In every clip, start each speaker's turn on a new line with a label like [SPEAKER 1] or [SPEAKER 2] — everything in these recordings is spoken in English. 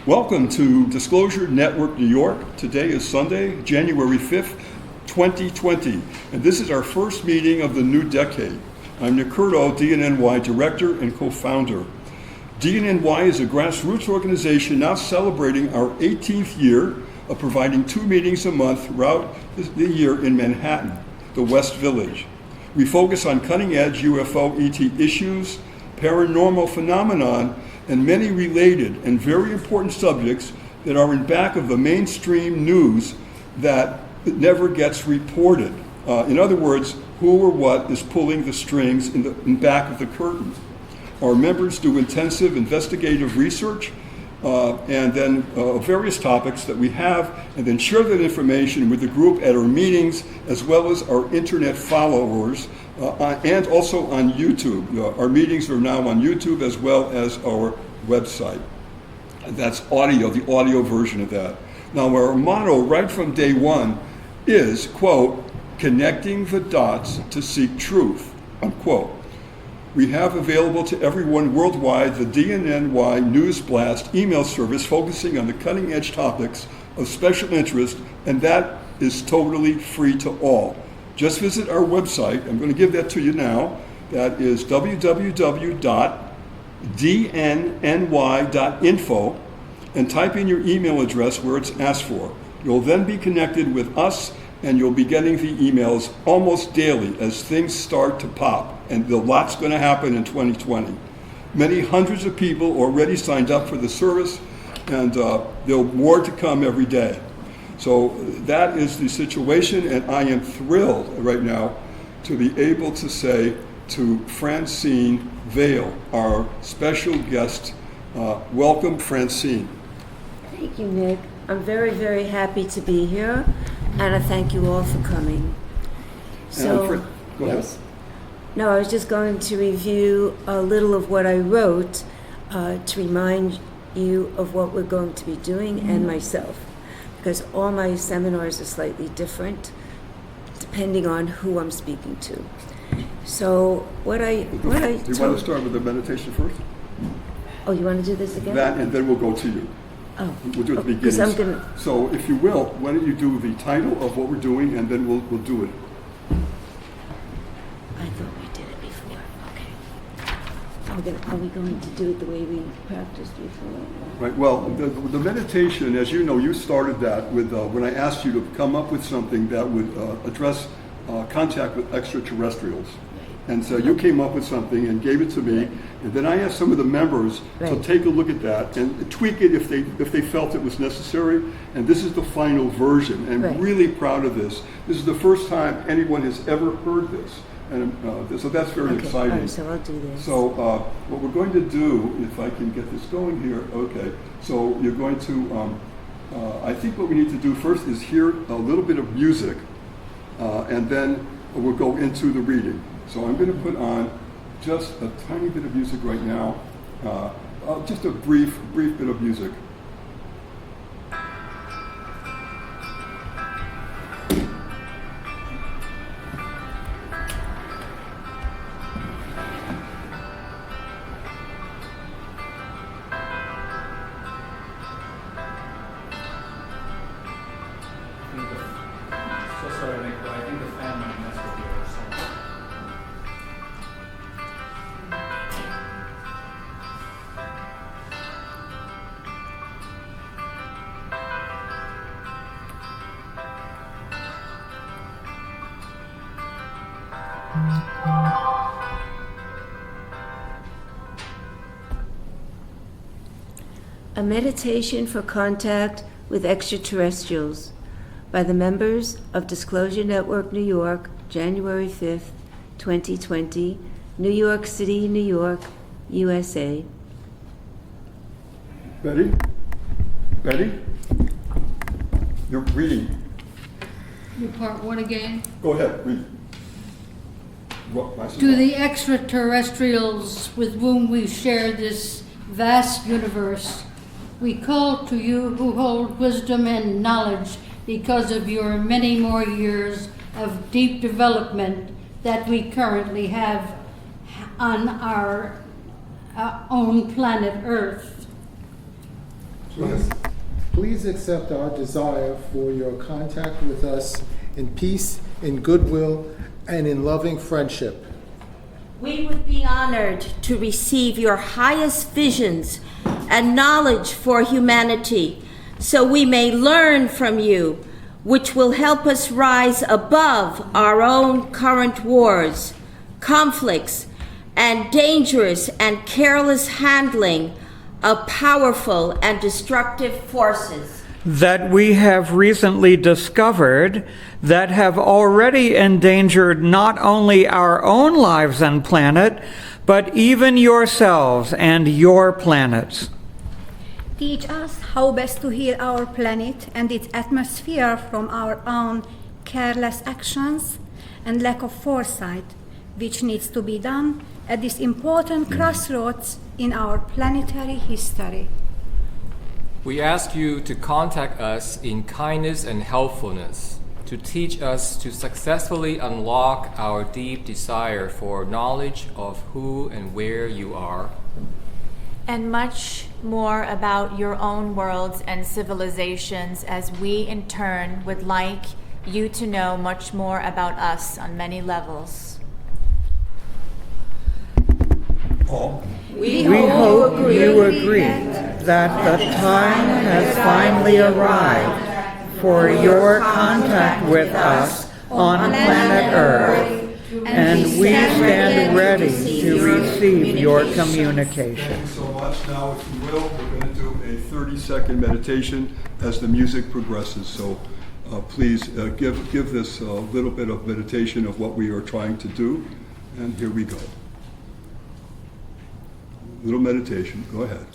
[SPEAKER 1] Welcome to Disclosure Network New York. Today is Sunday, January 5th, 2020, and this is our first meeting of the new decade. I'm Nick Curto, dnny Director and co-founder. dnny is a grassroots organization now celebrating our 18th year of providing 2 meetings a month throughout the year in Manhattan, the West Village. We focus on cutting-edge UFO ET issues, paranormal phenomenon, and many related and very important subjects that are in back of the mainstream news that never gets reported. In other words, who or what is pulling the strings in back of the curtain. Our members do intensive investigative research and then various topics that we have, and then share that information with the group at our meetings, as well as our internet followers, and also on YouTube. Our meetings are now on YouTube as well as our website. That's audio, the audio version of that. Now, our motto right from day one is, quote, connecting the dots to seek truth, unquote. We have available to everyone worldwide the dnny News Blast email service focusing on the cutting edge topics of special interest, and that is totally free to all. Just visit our website. I'm going to give that to you now. That is www.dnny.info, and type in your email address where it's asked for. You'll then be connected with us, and you'll be getting the emails almost daily as things start to pop, and a lot's going to happen in 2020. Many hundreds of people already signed up for the service, and there'll more to come every day. So that is the situation, and I am thrilled right now to be able to say to Francine Vale, our special guest, welcome, Francine.
[SPEAKER 2] Thank you, Nick. I'm very, very happy to be here, and I thank you all for coming.
[SPEAKER 1] So, go ahead.
[SPEAKER 2] No, I was just going to review a little of what I wrote to remind you of what we're going to be doing and myself, because all my seminars are slightly different depending on who I'm speaking to. So do you want
[SPEAKER 1] to start with the meditation first?
[SPEAKER 2] Oh, you want to do this again?
[SPEAKER 1] That, and then we'll go to you.
[SPEAKER 2] Oh,
[SPEAKER 1] we'll do it at the beginning. So if you will, why don't you do the title of what we're doing, and then we'll do it.
[SPEAKER 2] I thought we did it before. Okay. Are we going to do it the way we practiced before?
[SPEAKER 1] Right. Well, the meditation, as you know, you started that with when I asked you to come up with something that would address contact with extraterrestrials. And so you came up with something and gave it to me, and then I asked some of the members to take a look at that and tweak it if they felt it was necessary. And this is the final version, and I'm really proud of this. This is the first time anyone has ever heard this, and so that's very exciting.
[SPEAKER 2] All right, so I'll do this.
[SPEAKER 1] So what we're going to do, if I can get this going here, okay. So you're going to, I think what we need to do first is hear a little bit of music, and then we'll go into the reading. So I'm going to put on just a tiny bit of music right now, just a brief bit of music.
[SPEAKER 2] A Meditation for Contact with Extraterrestrials by the members of Disclosure Network New York, January 5th, 2020, New York City, New York, USA.
[SPEAKER 1] Betty? You're reading.
[SPEAKER 3] Do part 1 again.
[SPEAKER 1] Go ahead, read.
[SPEAKER 3] To the extraterrestrials with whom we share this vast universe, we call to you who hold wisdom and knowledge because of your many more years of deep development that we currently have on our own planet Earth.
[SPEAKER 4] Please accept our desire for your contact with us in peace, in goodwill, and in loving friendship.
[SPEAKER 2] We would be honored to receive your highest visions and knowledge for humanity, so we may learn from you, which will help us rise above our own current wars, conflicts, and dangerous and careless handling of powerful and destructive forces
[SPEAKER 5] that we have recently discovered that have already endangered not only our own lives and planet, but even yourselves and your planets.
[SPEAKER 6] Teach us how best to heal our planet and its atmosphere from our own careless actions and lack of foresight, which needs to be done at this important crossroads in our planetary history.
[SPEAKER 7] We ask you to contact us in kindness and helpfulness, to teach us to successfully unlock our deep desire for knowledge of who and where you are,
[SPEAKER 8] and much more about your own worlds and civilizations, as we in turn would like you to know much more about us on many levels.
[SPEAKER 5] We hope you agree that the time has finally arrived for your contact with us on planet Earth, and we stand ready to receive your communication.
[SPEAKER 1] Thank you so much. Now, if you will, we're going to do a 30-second meditation as the music progresses. So please give this a little bit of meditation of what we are trying to do. And here we go. Little meditation. Go ahead.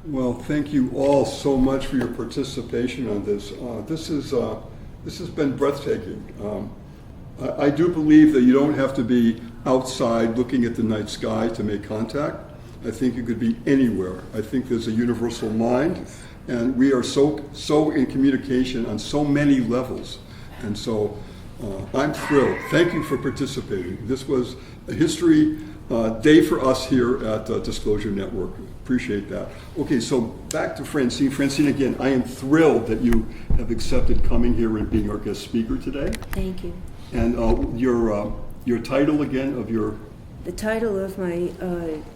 [SPEAKER 1] Well, thank you all so much for your participation on this. This has been breathtaking. I do believe that you don't have to be outside looking at the night sky to make contact. I think you could be anywhere. I think there's a universal mind, and we are so in communication on so many levels. And so I'm thrilled. Thank you for participating. This was a history day for us here at Disclosure Network. Appreciate that. Okay, so back to Francine. Francine, again, I am thrilled that you have accepted coming here and being our guest speaker today.
[SPEAKER 2] Thank you.
[SPEAKER 1] And your title again of your...
[SPEAKER 2] The title of my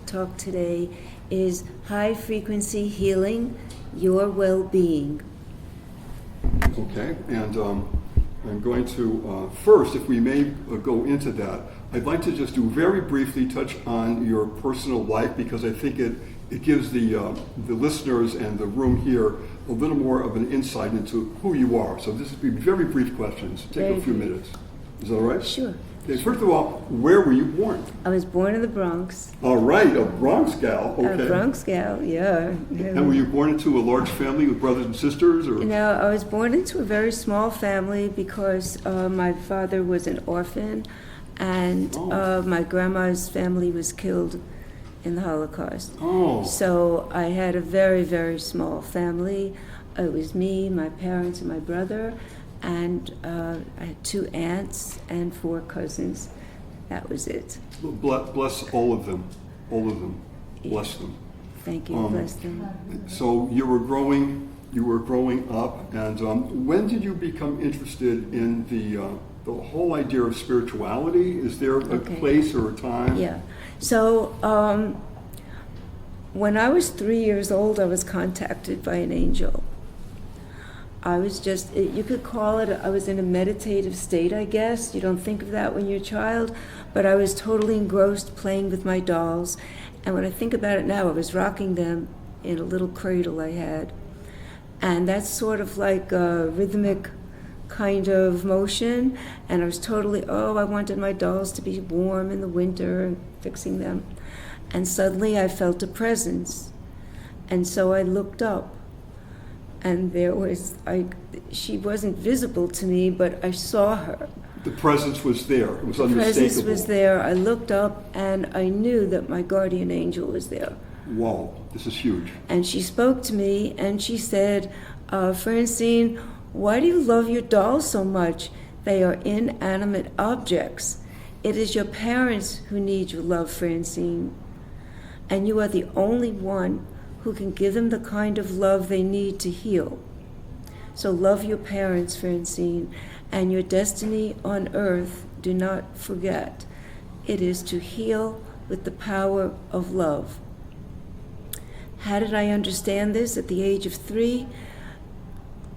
[SPEAKER 2] talk today is High Frequency Healing, Your Well-Being.
[SPEAKER 1] Okay, and I'm going to, first, if we may go into that, I'd like to just do very briefly touch on your personal life, because I think it gives the listeners and the room here a little more of an insight into who you are. So this would be very brief questions. Take a few minutes. Is that all right?
[SPEAKER 2] Sure.
[SPEAKER 1] Okay, first of all, where were you born?
[SPEAKER 2] I was born in the Bronx.
[SPEAKER 1] All right, a Bronx gal. Okay.
[SPEAKER 2] A Bronx gal, yeah.
[SPEAKER 1] And were you born into a large family with brothers and sisters? Or?
[SPEAKER 2] No, I was born into a very small family because my father was an orphan, and my grandma's family was killed in the Holocaust.
[SPEAKER 1] Oh.
[SPEAKER 2] So I had a very, very small family. It was me, my parents, and my brother, and I had 2 aunts and 4 cousins. That was it.
[SPEAKER 1] Bless all of them. All of them. Bless them.
[SPEAKER 2] Thank you. Bless them.
[SPEAKER 1] So you were growing up, and when did you become interested in the whole idea of spirituality? Is there a place or a time?
[SPEAKER 2] Yeah. So when I was 3 years old, I was contacted by an angel. I was just, you could call it, I was in a meditative state, I guess. You don't think of that when you're a child, but I was totally engrossed playing with my dolls. And when I think about it now, I was rocking them in a little cradle I had. And that's sort of like a rhythmic kind of motion. And I was totally, I wanted my dolls to be warm in the winter and fixing them. And suddenly I felt a presence. And so I looked up. And there was, she wasn't visible to me, but I saw her.
[SPEAKER 1] The presence was there. It was
[SPEAKER 2] The
[SPEAKER 1] unmistakable.
[SPEAKER 2] presence was there. I looked up and I knew that my guardian angel was there.
[SPEAKER 1] Wow, this is huge.
[SPEAKER 2] And she spoke to me and she said, Francine, why do you love your dolls so much? They are inanimate objects. It is your parents who need your love, Francine. And you are the only one who can give them the kind of love they need to heal. So love your parents, Francine, and your destiny on earth, do not forget. It is to heal with the power of love. How did I understand this at the age of 3?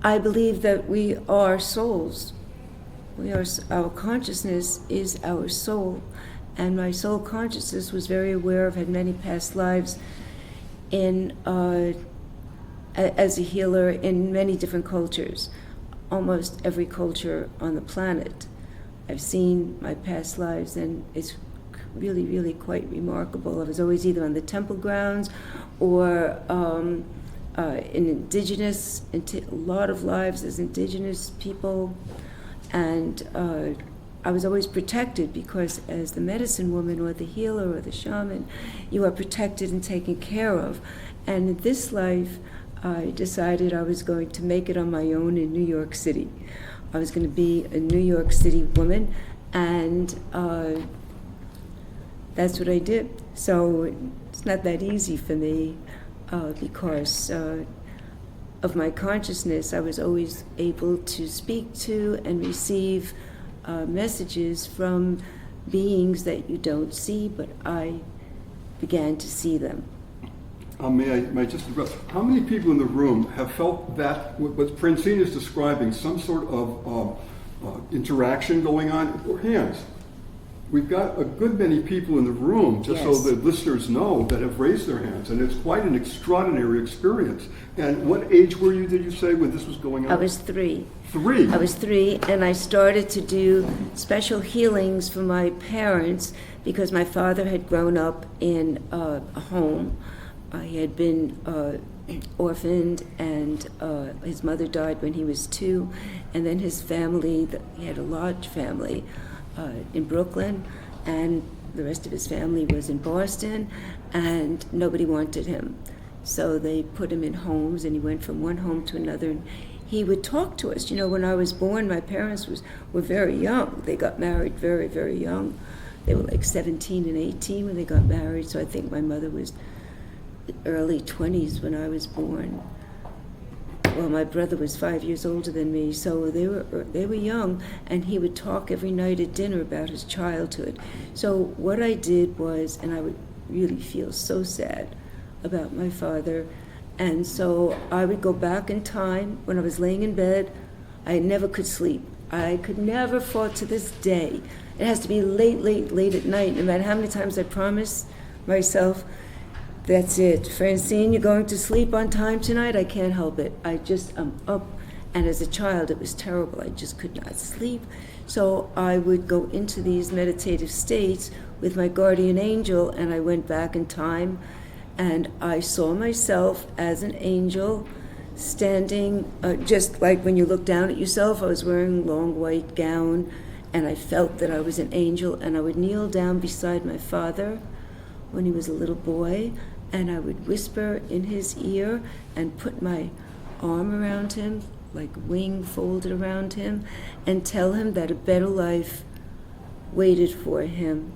[SPEAKER 2] I believe that we are souls. Our consciousness is our soul, and my soul consciousness was very aware of, had many past lives as a healer in many different cultures, almost every culture on the planet. I've seen my past lives, and it's really, really quite remarkable. I was always either on the temple grounds or in a lot of lives as indigenous people, and I was always protected because as the medicine woman or the healer or the shaman, you are protected and taken care of. And in this life, I decided I was going to make it on my own in New York City. I was going to be a New York City woman, and that's what I did. So it's not that easy for me because of my consciousness. I was always able to speak to and receive messages from beings that you don't see, but I began to see them.
[SPEAKER 1] May I just address, how many people in the room have felt that, what Francine is describing, some sort of interaction going on? Or hands. We've got a good many people in the room, just so
[SPEAKER 2] Yes.
[SPEAKER 1] the listeners know, that have raised their hands, and it's quite an extraordinary experience. And what age were you, did you say, when this was going on?
[SPEAKER 2] I was 3.
[SPEAKER 1] 3?
[SPEAKER 2] I was 3, and I started to do special healings for my parents because my father had grown up in a home. He had been orphaned, and his mother died when he was 2, and then his family, he had a large family in Brooklyn, and the rest of his family was in Boston, and nobody wanted him. So they put him in homes, and he went from one home to another, and he would talk to us. You know, when I was born, my parents were very young. They got married very, very young. They were like 17 and 18 when they got married, so I think my mother was early 20s when I was born. Well, my brother was 5 years older than me, so they were young, and he would talk every night at dinner about his childhood. So what I did was, and I would really feel so sad about my father, and so I would go back in time when I was laying in bed. I never could sleep. I could never fall to this day. It has to be late at night, no matter how many times I promise myself, that's it. Francine, you're going to sleep on time tonight? I can't help it. I'm up. And as a child, it was terrible. I just could not sleep. So I would go into these meditative states with my guardian angel, and I went back in time, and I saw myself as an angel standing, just like when you look down at yourself. I was wearing a long white gown, and I felt that I was an angel, and I would kneel down beside my father when he was a little boy, and I would whisper in his ear and put my arm around him, like wing folded around him, and tell him that a better life waited for him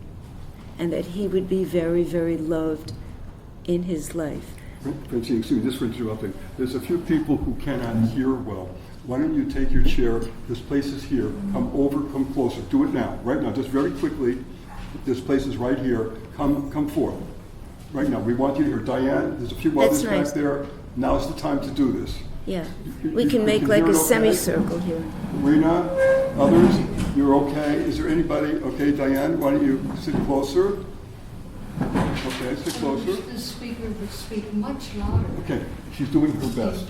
[SPEAKER 2] and that he would be very, very loved in his life.
[SPEAKER 1] Francine, excuse me, just for interrupting. There's a few people who cannot hear well. Why don't you take your chair? This place is here. Come over, come closer. Do it now, right now, just very quickly. This place is right here. Come forth. Right now, we want you to hear. Diane, there's a few others
[SPEAKER 2] That's nice.
[SPEAKER 1] back there. Now's the time to do this.
[SPEAKER 2] Yeah, we can make
[SPEAKER 1] You
[SPEAKER 2] like
[SPEAKER 1] hear
[SPEAKER 2] a
[SPEAKER 1] it okay?
[SPEAKER 2] semicircle here.
[SPEAKER 1] Rena, others, you're okay? Is there anybody, okay, Diane, why don't you sit closer? Okay, sit closer.
[SPEAKER 3] The speaker would speak much louder.
[SPEAKER 1] Okay, she's doing her best.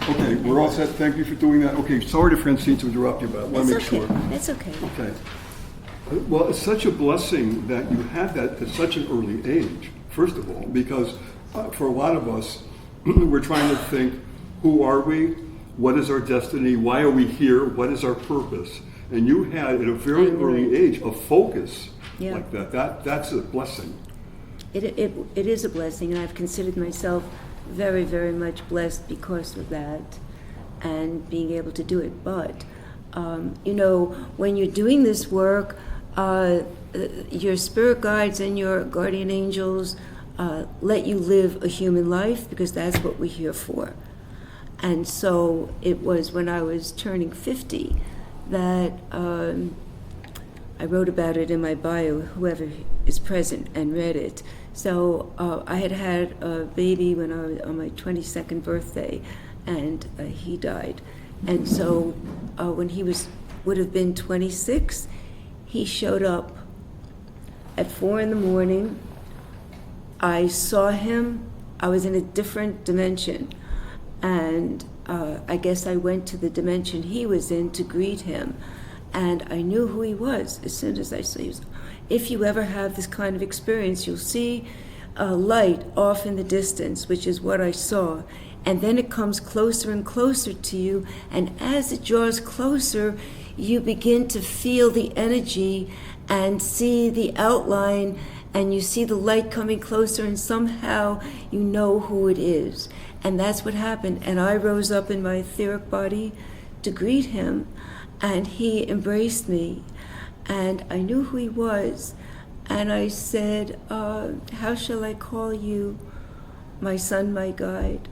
[SPEAKER 1] Okay, we're all set, thank you for doing that. Okay, sorry to Francine to interrupt you, but I want to make
[SPEAKER 2] That's okay,
[SPEAKER 1] sure.
[SPEAKER 2] that's okay.
[SPEAKER 1] Okay. Well, it's such a blessing that you had that at such an early age, first of all, because for a lot of us, we're trying to think, who are we? What is our destiny? Why are we here? What is our purpose? And you had at a very early age a focus
[SPEAKER 2] Yeah.
[SPEAKER 1] like that. That's a blessing.
[SPEAKER 2] It is a blessing, and I've considered myself very, very much blessed because of that and being able to do it. But, when you're doing this work, your spirit guides and your guardian angels let you live a human life because that's what we're here for. And so it was when I was turning 50 that I wrote about it in my bio, whoever is present and read it. So I had a baby when I was on my 22nd birthday, and he died. And so when he would have been 26, he showed up at 4 a.m. I saw him. I was in a different dimension, and I guess I went to the dimension he was in to greet him, and I knew who he was as soon as I saw him. If you ever have this kind of experience, you'll see a light off in the distance, which is what I saw, and then it comes closer and closer to you, and as it draws closer, you begin to feel the energy and see the outline, and you see the light coming closer, and somehow you know who it is. And that's what happened. And I rose up in my etheric body to greet him, and he embraced me, and I knew who he was. And I said, how shall I call you, my son, my guide?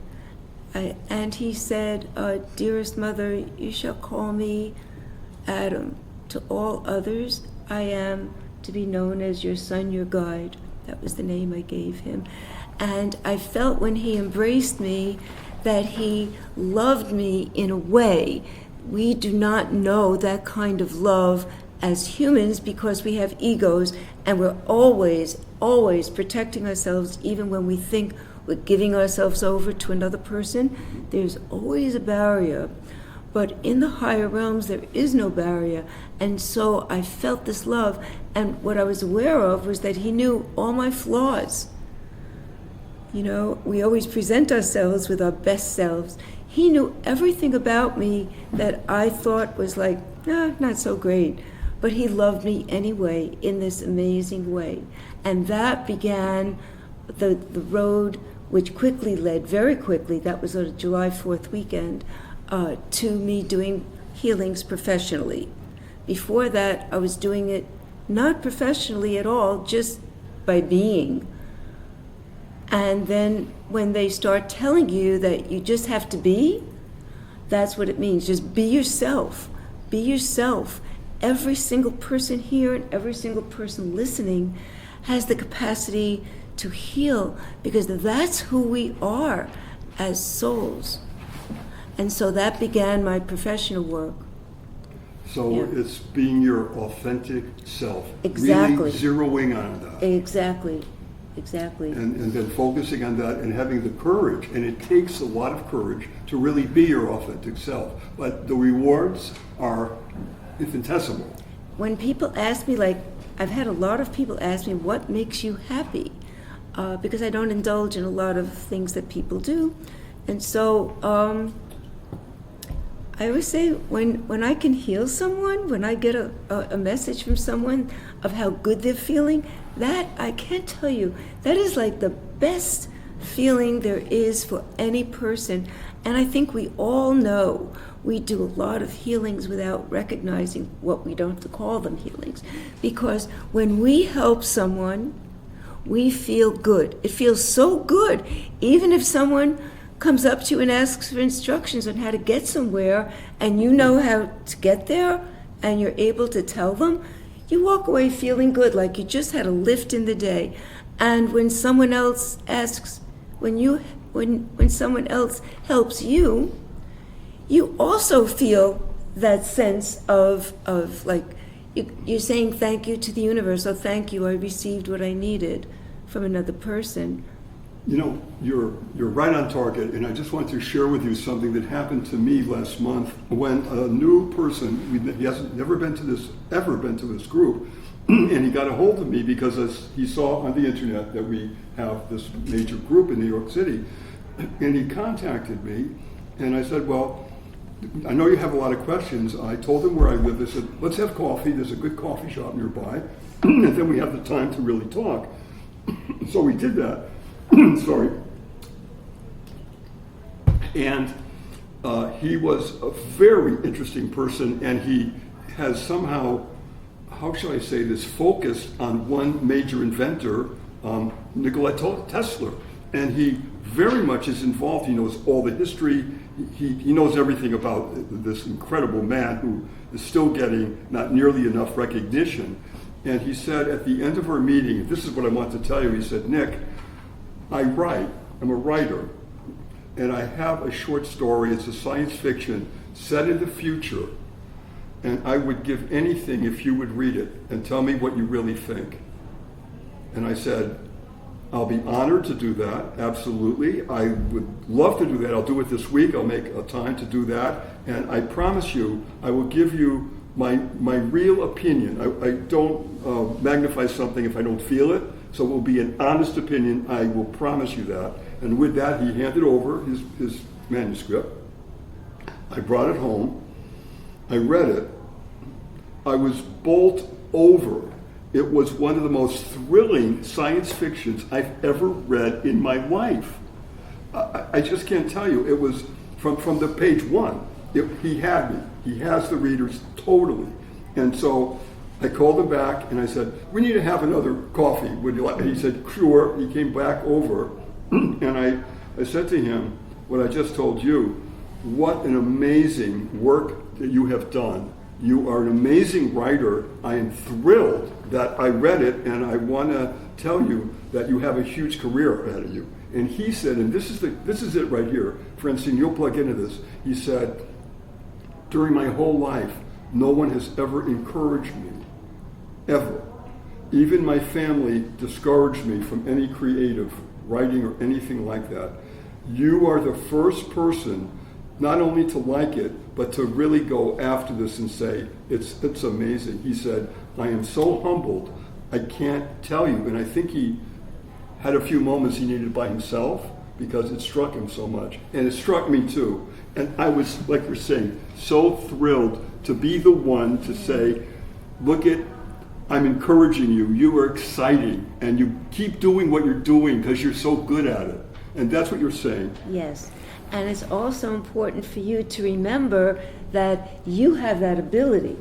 [SPEAKER 2] And he said, dearest mother, you shall call me Adam. To all others, I am to be known as your son, your guide. That was the name I gave him. And I felt when he embraced me that he loved me in a way. We do not know that kind of love as humans because we have egos, and we're always, always protecting ourselves. Even when we think we're giving ourselves over to another person, there's always a barrier. But in the higher realms, there is no barrier. And so I felt this love. And what I was aware of was that he knew all my flaws. You know, we always present ourselves with our best selves. He knew everything about me that I thought was like, not so great. But he loved me anyway in this amazing way. And that began the road, which quickly led, very quickly, that was on a July 4th weekend, to me doing healings professionally. Before that, I was doing it not professionally at all, just by being. And then when they start telling you that you just have to be, that's what it means. Just be yourself. Be yourself. Every single person here and every single person listening has the capacity to heal, because that's who we are as souls. And so that began my professional work.
[SPEAKER 1] So
[SPEAKER 2] Yeah.
[SPEAKER 1] it's being your authentic self.
[SPEAKER 2] Exactly.
[SPEAKER 1] Really zeroing on that.
[SPEAKER 2] Exactly.
[SPEAKER 1] And then focusing on that and having the courage. And it takes a lot of courage to really be your authentic self. But the rewards are infinitesimal.
[SPEAKER 2] When people ask me, like, I've had a lot of people ask me, what makes you happy? Because I don't indulge in a lot of things that people do. And so I always say when I can heal someone, when I get a message from someone of how good they're feeling, that, I can't tell you, that is like the best feeling there is for any person. And I think we all know we do a lot of healings without recognizing what we don't call them healings. Because when we help someone, we feel good. It feels so good. Even if someone comes up to you and asks for instructions on how to get somewhere, and you know how to get there, and you're able to tell them, you walk away feeling good, like you just had a lift in the day. And when someone else asks, when you when someone else helps you, you also feel that sense of like, you're saying thank you to the universe. Oh, thank you, I received what I needed from another person.
[SPEAKER 1] You know, you're right on target, and I just want to share with you something that happened to me last month when a new person, he hasn't ever been to this group, and he got a hold of me because he saw on the internet that we have this major group in New York City, and he contacted me, and I said, well, I know you have a lot of questions. I told him where I live. I said, let's have coffee. There's a good coffee shop nearby, and then we have the time to really talk. So we did that. Sorry. And he was a very interesting person, and he has somehow, how shall I say this, focused on one major inventor, Nikola Tesla. And he very much is involved. He knows all the history. He knows everything about this incredible man who is still getting not nearly enough recognition. And he said at the end of our meeting, this is what I want to tell you, he said, Nick, I'm a writer, and I have a short story. It's a science fiction set in the future, and I would give anything if you would read it and tell me what you really think. And I said, I'll be honored to do that, absolutely. I would love to do that. I'll do it this week. I'll make a time to do that, and I promise you, I will give you my real opinion. I don't magnify something if I don't feel it. So it will be an honest opinion, I will promise you that. And with that, he handed over his manuscript. I brought it home. I read it. I was bowled over. It was one of the most thrilling science fictions I've ever read in my life. I just can't tell you. It was from the page one. He had me. He has the readers totally. And so I called him back and I said, we need to have another coffee. Would you like? And he said, sure. He came back over and I said to him what I just told you. What an amazing work that you have done. You are an amazing writer. I am thrilled that I read it, and I want to tell you that you have a huge career ahead of you. And he said, and this is it right here, Francine, you'll plug into this. He said, during my whole life, no one has ever encouraged me. Ever. Even my family discouraged me from any creative writing or anything like that. You are the first person not only to like it, but to really go after this and say, it's amazing. He said, I am so humbled, I can't tell you. And I think he had a few moments he needed by himself because it struck him so much. And it struck me too. And I was, like you're saying, so thrilled to be the one to say, look at, I'm encouraging you. You are exciting, and you keep doing what you're doing because you're so good at it. And that's what you're saying.
[SPEAKER 2] Yes. And it's also important for you to remember that you have that ability.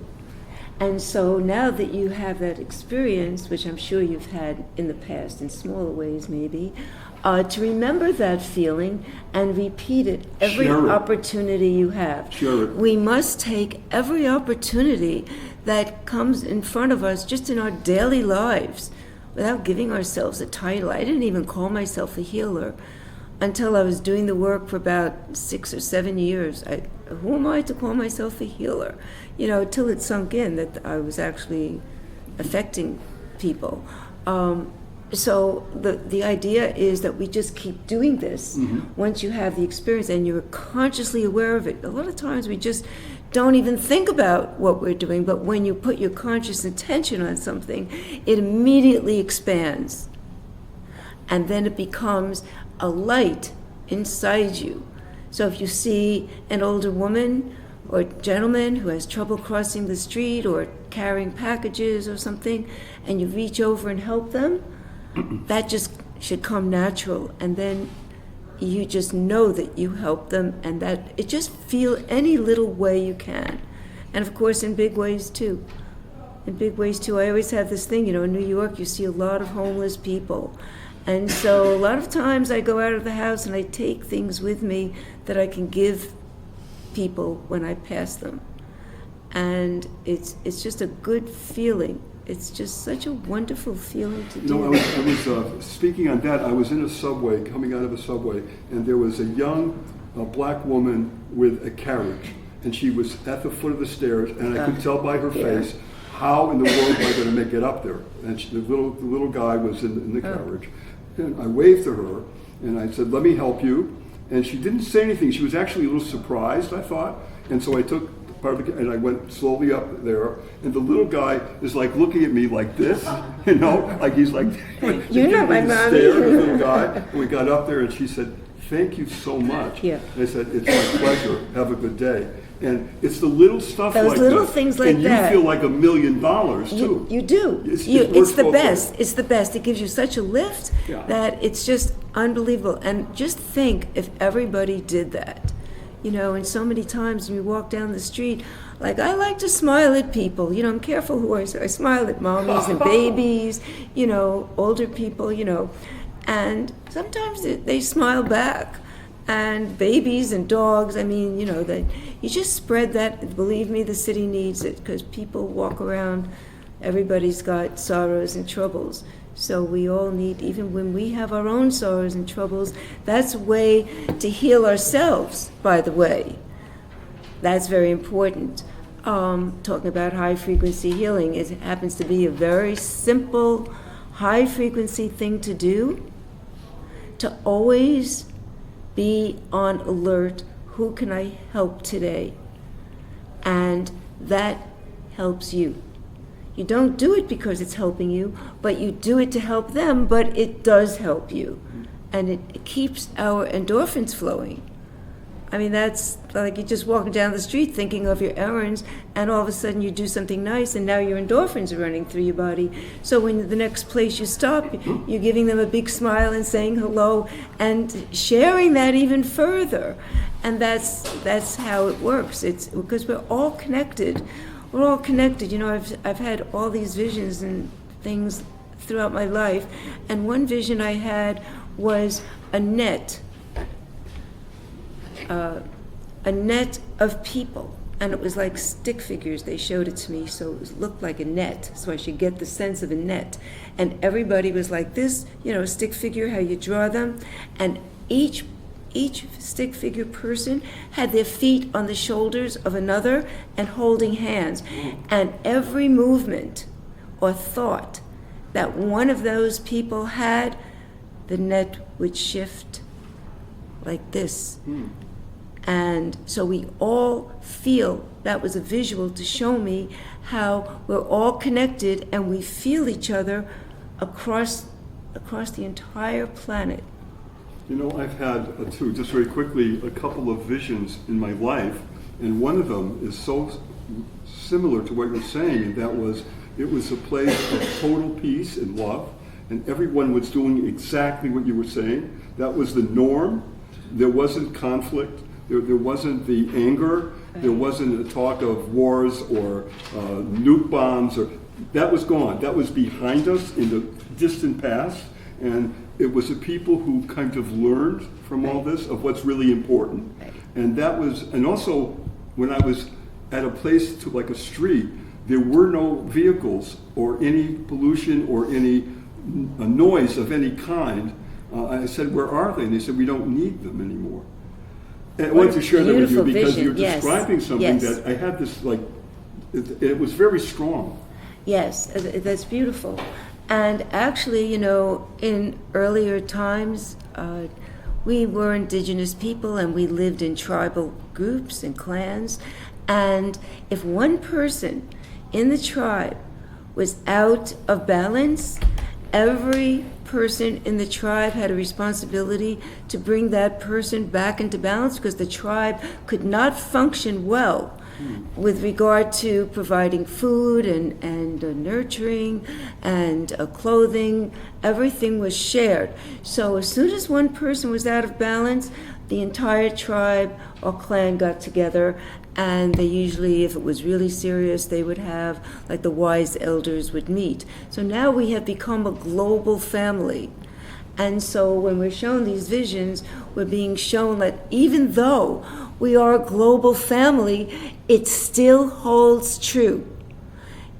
[SPEAKER 2] And so now that you have that experience, which I'm sure you've had in the past in smaller ways maybe, to remember that feeling and repeat it every opportunity you have.
[SPEAKER 1] Share it.
[SPEAKER 2] We must take every opportunity that comes in front of us just in our daily lives without giving ourselves a title. I didn't even call myself a healer until I was doing the work for about 6 or 7 years. Who am I to call myself a healer? Till it sunk in that I was actually affecting people. So the idea is that we just keep doing this once you have the experience and you're consciously aware of it. A lot of times we just don't even think about what we're doing, but when you put your conscious attention on something, it immediately expands. And then it becomes a light inside you. So if you see an older woman or gentleman who has trouble crossing the street or carrying packages or something, and you reach over and help them, that just should come natural. And then you just know that you help them, and that it just feel any little way you can. And of course in big ways too. I always have this thing, in New York you see a lot of homeless people. And so a lot of times I go out of the house and I take things with me that I can give people when I pass them. And it's just a good feeling. it's just such a wonderful feeling to
[SPEAKER 1] You
[SPEAKER 2] do
[SPEAKER 1] know,
[SPEAKER 2] that.
[SPEAKER 1] I was speaking on that. I was in a subway, coming out of a subway, and there was a young black woman with a carriage, and she was at the foot of the stairs, and I could tell by her face, how in the world am I going to make it up there? And the little guy was in the carriage, and I waved to her, and I said, "Let me help you." And she didn't say anything. She was actually a little surprised, I thought, and so I took part of the, and I went slowly up there, and the little guy is like looking at me like this, you know, like he's like,
[SPEAKER 2] You're not my mommy.
[SPEAKER 1] stare at the little guy. And we got up there, and she said, "Thank you so much."
[SPEAKER 2] Yeah.
[SPEAKER 1] And I said, "It's my pleasure. Have a good day." And it's the little stuff
[SPEAKER 2] Those
[SPEAKER 1] like
[SPEAKER 2] little
[SPEAKER 1] that.
[SPEAKER 2] things like
[SPEAKER 1] and
[SPEAKER 2] that.
[SPEAKER 1] you feel like $1 million too.
[SPEAKER 2] You do.
[SPEAKER 1] It's-
[SPEAKER 2] You-
[SPEAKER 1] it works
[SPEAKER 2] it's the
[SPEAKER 1] both
[SPEAKER 2] best.
[SPEAKER 1] ways.
[SPEAKER 2] It's the best. It gives you such a lift
[SPEAKER 1] Yeah.
[SPEAKER 2] that it's just unbelievable. And just think if everybody did that. You know, and so many times when you walk down the street, like I like to smile at people. You know, I'm careful who I smile at mommies and babies, you know, older people, you know. And sometimes they smile back. And babies and dogs, I mean, you know, you just spread that. Believe me, the city needs it because people walk around, everybody's got sorrows and troubles. So we all need, even when we have our own sorrows and troubles, that's a way to heal ourselves, by the way. That's very important. Talking about high-frequency healing, it happens to be a very simple, high-frequency thing to do, to always be on alert. Who can I help today? And that helps you. You don't do it because it's helping you, but you do it to help them, but it does help you. And it keeps our endorphins flowing. I mean, that's like you're just walking down the street thinking of your errands, and all of a sudden you do something nice, and now your endorphins are running through your body. So when the next place you stop, you're giving them a big smile and saying hello and sharing that even further. And that's how it works. It's because we're all connected. We're all connected. You know, I've had all these visions and things throughout my life, and one vision I had was a net of people, and it was like stick figures. They showed it to me, so it looked like a net, so I should get the sense of a net. And everybody was like this, you know, a stick figure, how you draw them, and each stick figure person had their feet on the shoulders of another and holding hands. And every movement or thought that one of those people had, the net would shift like this. And so we all feel, that was a visual to show me how we're all connected and we feel each other across the entire planet.
[SPEAKER 1] You know, I've had, too, just very quickly, a couple of visions in my life, and one of them is so similar to what you're saying, and that was, it was a place of total peace and love, and everyone was doing exactly what you were saying. That was the norm. There wasn't conflict. There wasn't the anger. There wasn't a talk of wars or nuke bombs. That was gone. That was behind us in the distant past, and it was the people who kind of learned from all this of what's really important. And that was, and also when I was at a place to like a street, there were no vehicles or any pollution or any noise of any kind. I said, "Where are they?" And they said, "We don't need them anymore." And I wanted to share that with you
[SPEAKER 2] Beautiful
[SPEAKER 1] because
[SPEAKER 2] vision.
[SPEAKER 1] you're
[SPEAKER 2] Yes.
[SPEAKER 1] describing something
[SPEAKER 2] Yes.
[SPEAKER 1] that I had this like, it was very strong.
[SPEAKER 2] Yes, that's beautiful. And actually, you know, in earlier times, we were indigenous people and we lived in tribal groups and clans. And if one person in the tribe was out of balance, every person in the tribe had a responsibility to bring that person back into balance because the tribe could not function well with regard to providing food and nurturing and clothing. Everything was shared. So as soon as one person was out of balance, the entire tribe or clan got together, and they usually, if it was really serious, they would have, like the wise elders would meet. So now we have become a global family. And so when we're shown these visions, we're being shown that even though we are a global family, it still holds true.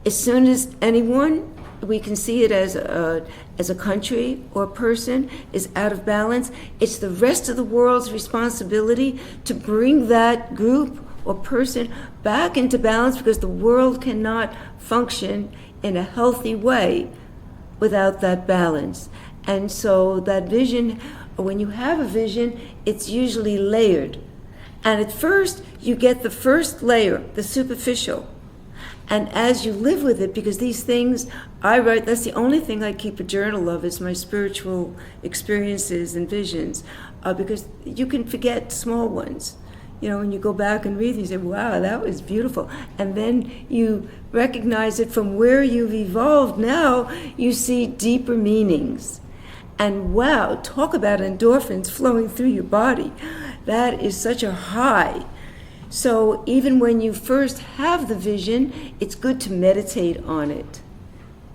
[SPEAKER 2] as soon as anyone, we can see it as a country or person, is out of balance, it's the rest of the world's responsibility to bring that group or person back into balance, because the world cannot function in a healthy way without that balance. And so that vision, when you have a vision, it's usually layered. And at first, you get the first layer, the superficial. And as you live with it, because these things I write, that's the only thing I keep a journal of, is my spiritual experiences and visions, because you can forget small ones. When you go back and read, you say, wow, that was beautiful. And then you recognize it from where you've evolved. Now you see deeper meanings. And wow, talk about endorphins flowing through your body. That is such a high. So even when you first have the vision, it's good to meditate on it.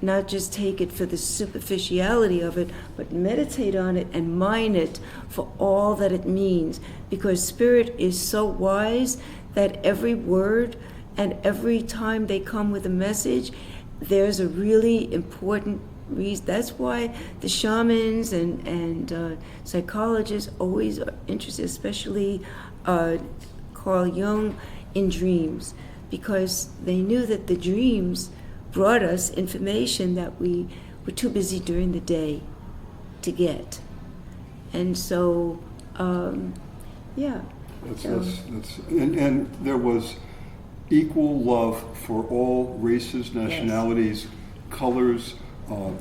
[SPEAKER 2] Not just take it for the superficiality of it, but meditate on it and mine it for all that it means. Because Spirit is so wise that every word and every time they come with a message, there's a really important reason. That's why the shamans and psychologists always are interested, especially Carl Jung, in dreams, because they knew that the dreams brought us information that we were too busy during the day to get. And so, yeah.
[SPEAKER 1] And there was equal love for all races, nationalities, colors,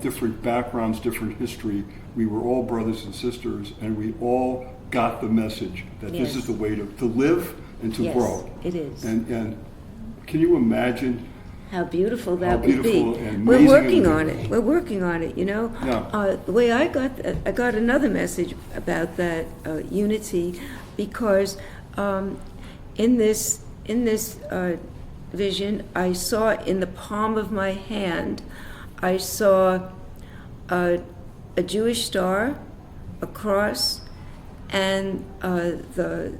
[SPEAKER 1] different backgrounds, different history. We were all brothers and sisters, and we all got the message that this is the way to live and to grow.
[SPEAKER 2] It is.
[SPEAKER 1] And can you imagine
[SPEAKER 2] how beautiful that
[SPEAKER 1] how
[SPEAKER 2] would be?
[SPEAKER 1] and
[SPEAKER 2] We're
[SPEAKER 1] amazing
[SPEAKER 2] working
[SPEAKER 1] it
[SPEAKER 2] on
[SPEAKER 1] would be.
[SPEAKER 2] it. We're working on it.
[SPEAKER 1] Yeah.
[SPEAKER 2] The way I got another message about that unity, because in this vision, I saw in the palm of my hand, I saw a Jewish star, a cross, and the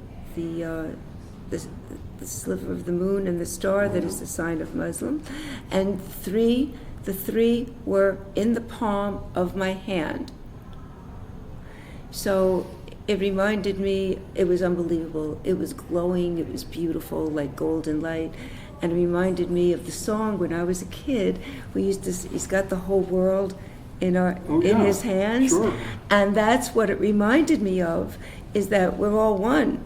[SPEAKER 2] sliver of the moon and the star that is the sign of Muslim, and the three were in the palm of my hand. So it reminded me, it was unbelievable. It was glowing, it was beautiful, like golden light. And it reminded me of the song when I was a kid. He's got the whole world in his hands.
[SPEAKER 1] Sure.
[SPEAKER 2] And that's what it reminded me of, is that we're all one.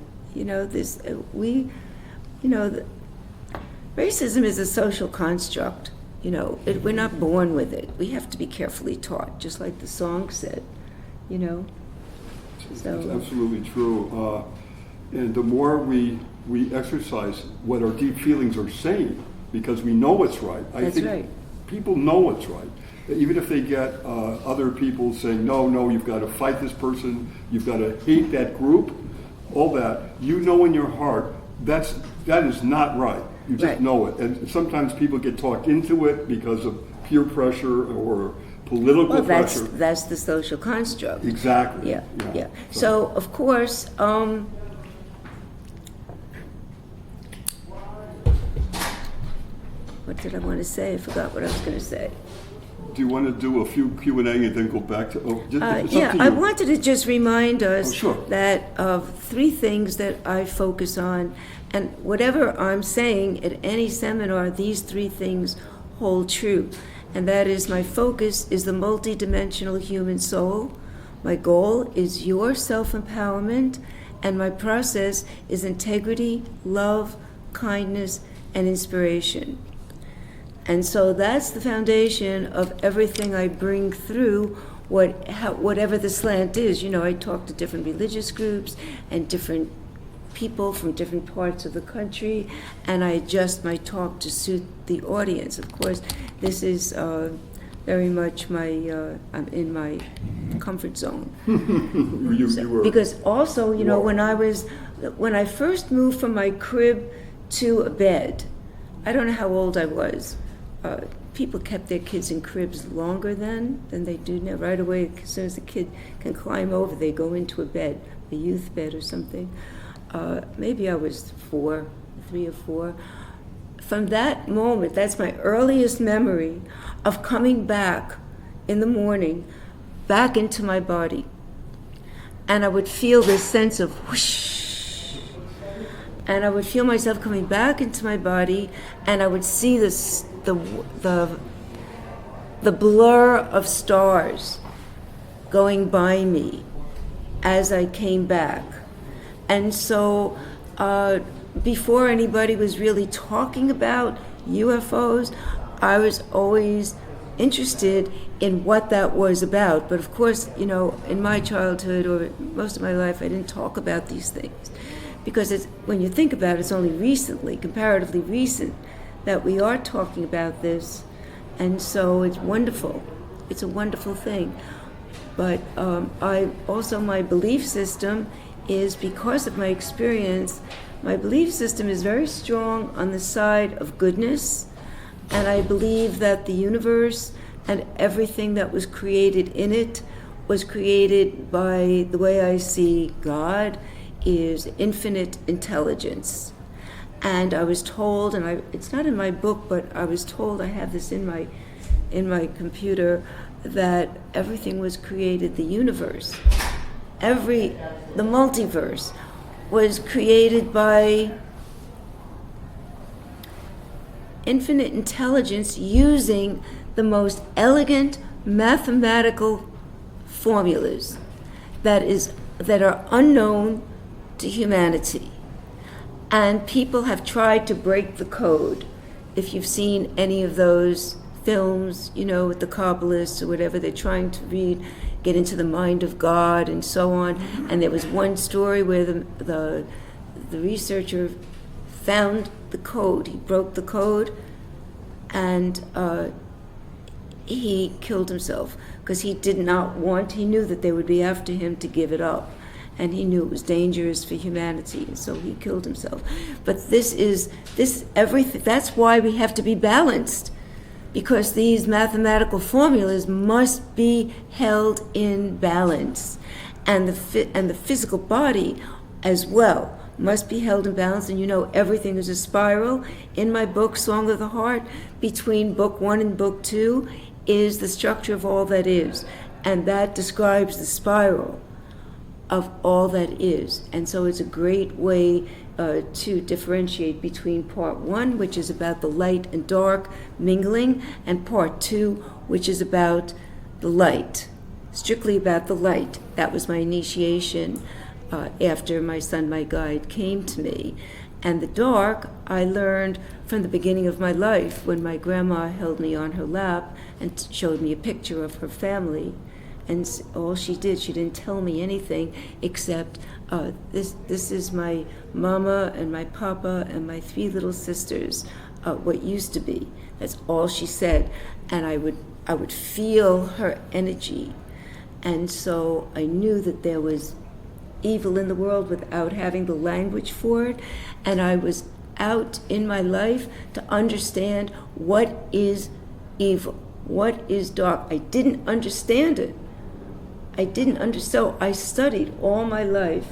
[SPEAKER 2] Racism is a social construct. We're not born with it. We have to be carefully taught, just like the song said.
[SPEAKER 1] It's absolutely true. And the more we exercise what our deep feelings are saying, because we know what's right. I think
[SPEAKER 2] right.
[SPEAKER 1] People know what's right. Even if they get other people saying, no, you've got to fight this person, you've got to hate that group, all that, in your heart, that is not right. You just know it. And sometimes people get talked into it because of peer pressure or political pressure.
[SPEAKER 2] That's the social construct.
[SPEAKER 1] Exactly.
[SPEAKER 2] Yeah. So of course, what did I want to say? I forgot what I was going to say.
[SPEAKER 1] Do you want to do a few Q&A and then go back to...
[SPEAKER 2] I wanted to just remind us
[SPEAKER 1] sure.
[SPEAKER 2] that of three things that I focus on, and whatever I'm saying at any seminar, these three things hold true. And that is, my focus is the multidimensional human soul, my goal is your self-empowerment, and my process is integrity, love, kindness, and inspiration. And so that's the foundation of everything I bring through, whatever the slant is. I talk to different religious groups and different people from different parts of the country, and I adjust my talk to suit the audience. Of course, this is very much I'm in my comfort zone.
[SPEAKER 1] You were.
[SPEAKER 2] Because also, when I first moved from my crib to a bed, I don't know how old I was. People kept their kids in cribs longer than they do now. Right away, as soon as the kid can climb over, they go into a bed, a youth bed or something. Maybe I was 3 or 4. from that moment, that's my earliest memory of coming back in the morning, back into my body. And I would feel this sense of whoosh. And I would feel myself coming back into my body, and I would see this, the blur of stars going by me as I came back. And so before anybody was really talking about UFOs, I was always interested in what that was about. But of course, you know, in my childhood or most of my life, I didn't talk about these things. Because when you think about it, it's only recently, comparatively recent, that we are talking about this. And so it's wonderful. It's a wonderful thing. But my belief system is, because of my experience, my belief system is very strong on the side of goodness. And I believe that the universe and everything that was created in it was created by, the way I see God, is infinite intelligence. And I was told, and it's not in my book, but I was told, I have this in my computer, that everything was created, the universe, the multiverse was created by infinite intelligence using the most elegant mathematical formulas that are unknown to humanity. And people have tried to break the code. If you've seen any of those films, you know, with the Kabbalists or whatever, they're trying to get into the mind of God and so on. And there was one story where the researcher found the code. He broke the code, and he killed himself because he knew that they would be after him to give it up. And he knew it was dangerous for humanity, and so he killed himself. But everything, that's why we have to be balanced, because these mathematical formulas must be held in balance. And the physical body as well must be held in balance. And you know, everything is a spiral. In my book, Song of the Heart, between book 1 and book 2 is the structure of all that is. And that describes the spiral of all that is. And so it's a great way to differentiate between part 1, which is about the light and dark mingling, and part 2, which is about the light, strictly about the light. That was my initiation after my son, my guide, came to me. And the dark, I learned from the beginning of my life, when my grandma held me on her lap and showed me a picture of her family. And all she did, she didn't tell me anything except, this is my mama and my papa and my 3 little sisters, what used to be. That's all she said. And I would feel her energy. And so I knew that there was evil in the world without having the language for it. And I was out in my life to understand what is evil, what is dark. I didn't understand it. So I studied all my life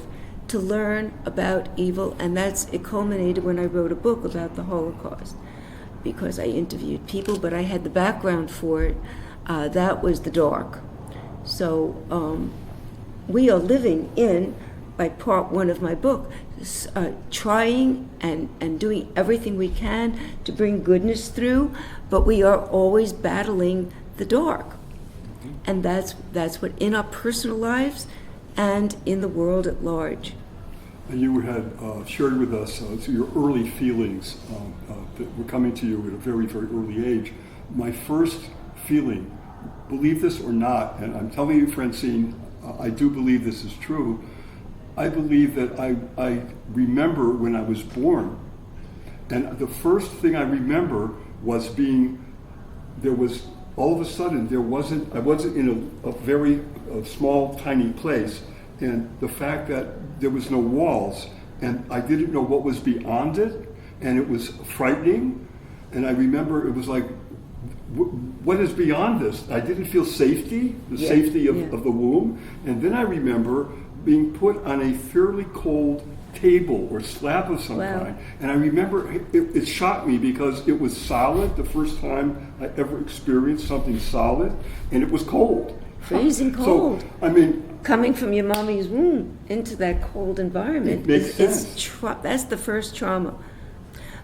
[SPEAKER 2] to learn about evil, and it culminated when I wrote a book about the Holocaust, because I interviewed people, but I had the background for it. That was the dark. So we are living in, by part 1 of my book, trying and doing everything we can to bring goodness through, but we are always battling the dark. And that's what, in our personal lives and in the world at large.
[SPEAKER 1] And you had shared with us your early feelings that were coming to you at a very, very early age. My first feeling, believe this or not, and I'm telling you, Francine, I do believe this is true. I believe that I remember when I was born. And the first thing I remember was all of a sudden, I wasn't in a very small, tiny place, and the fact that there was no walls, and I didn't know what was beyond it, and it was frightening, and I remember it was like, what is beyond this? I didn't feel safety of the womb, and then I remember being put on a fairly cold table or slab of some
[SPEAKER 2] Wow.
[SPEAKER 1] kind. And I remember it shocked me because it was solid, the first time I ever experienced something solid, and it was cold.
[SPEAKER 2] Freezing cold.
[SPEAKER 1] So, I mean,
[SPEAKER 2] Coming from your mommy's womb into that cold environment,
[SPEAKER 1] It makes
[SPEAKER 2] that's the first trauma.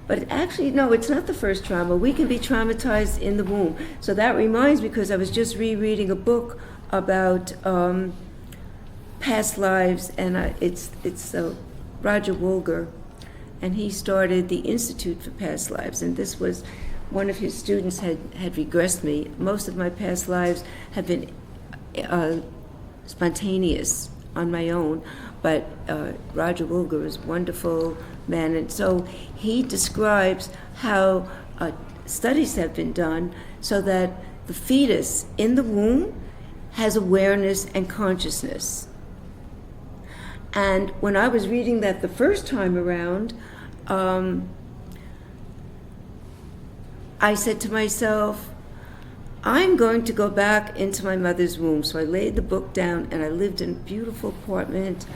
[SPEAKER 2] But actually, no, it's not the first trauma. We can be traumatized in the womb. So that reminds me, because I was just rereading a book about past lives, and it's Roger Wolger, and he started the Institute for Past Lives, and this was one of his students had regressed me. Most of my past lives have been spontaneous on my own, but Roger Wolger is a wonderful man, and so he describes how studies have been done so that the fetus in the womb has awareness and consciousness. And when I was reading that the first time around, I said to myself, I'm going to go back into my mother's womb. So I laid the book down, and I lived in a beautiful apartment.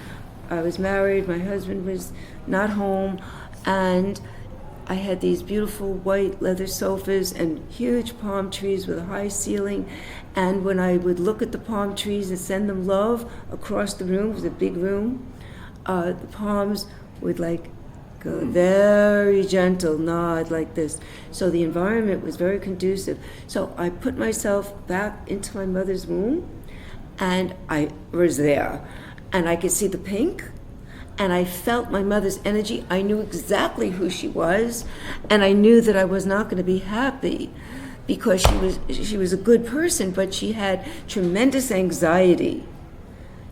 [SPEAKER 2] I was married, my husband was not home, and I had these beautiful white leather sofas and huge palm trees with a high ceiling. And when I would look at the palm trees and send them love across the room, it was a big room, the palms would go very gentle nod like this. So the environment was very conducive. So I put myself back into my mother's womb, and I was there. And I could see the pink, and I felt my mother's energy. I knew exactly who she was, and I knew that I was not going to be happy because she was a good person, but she had tremendous anxiety.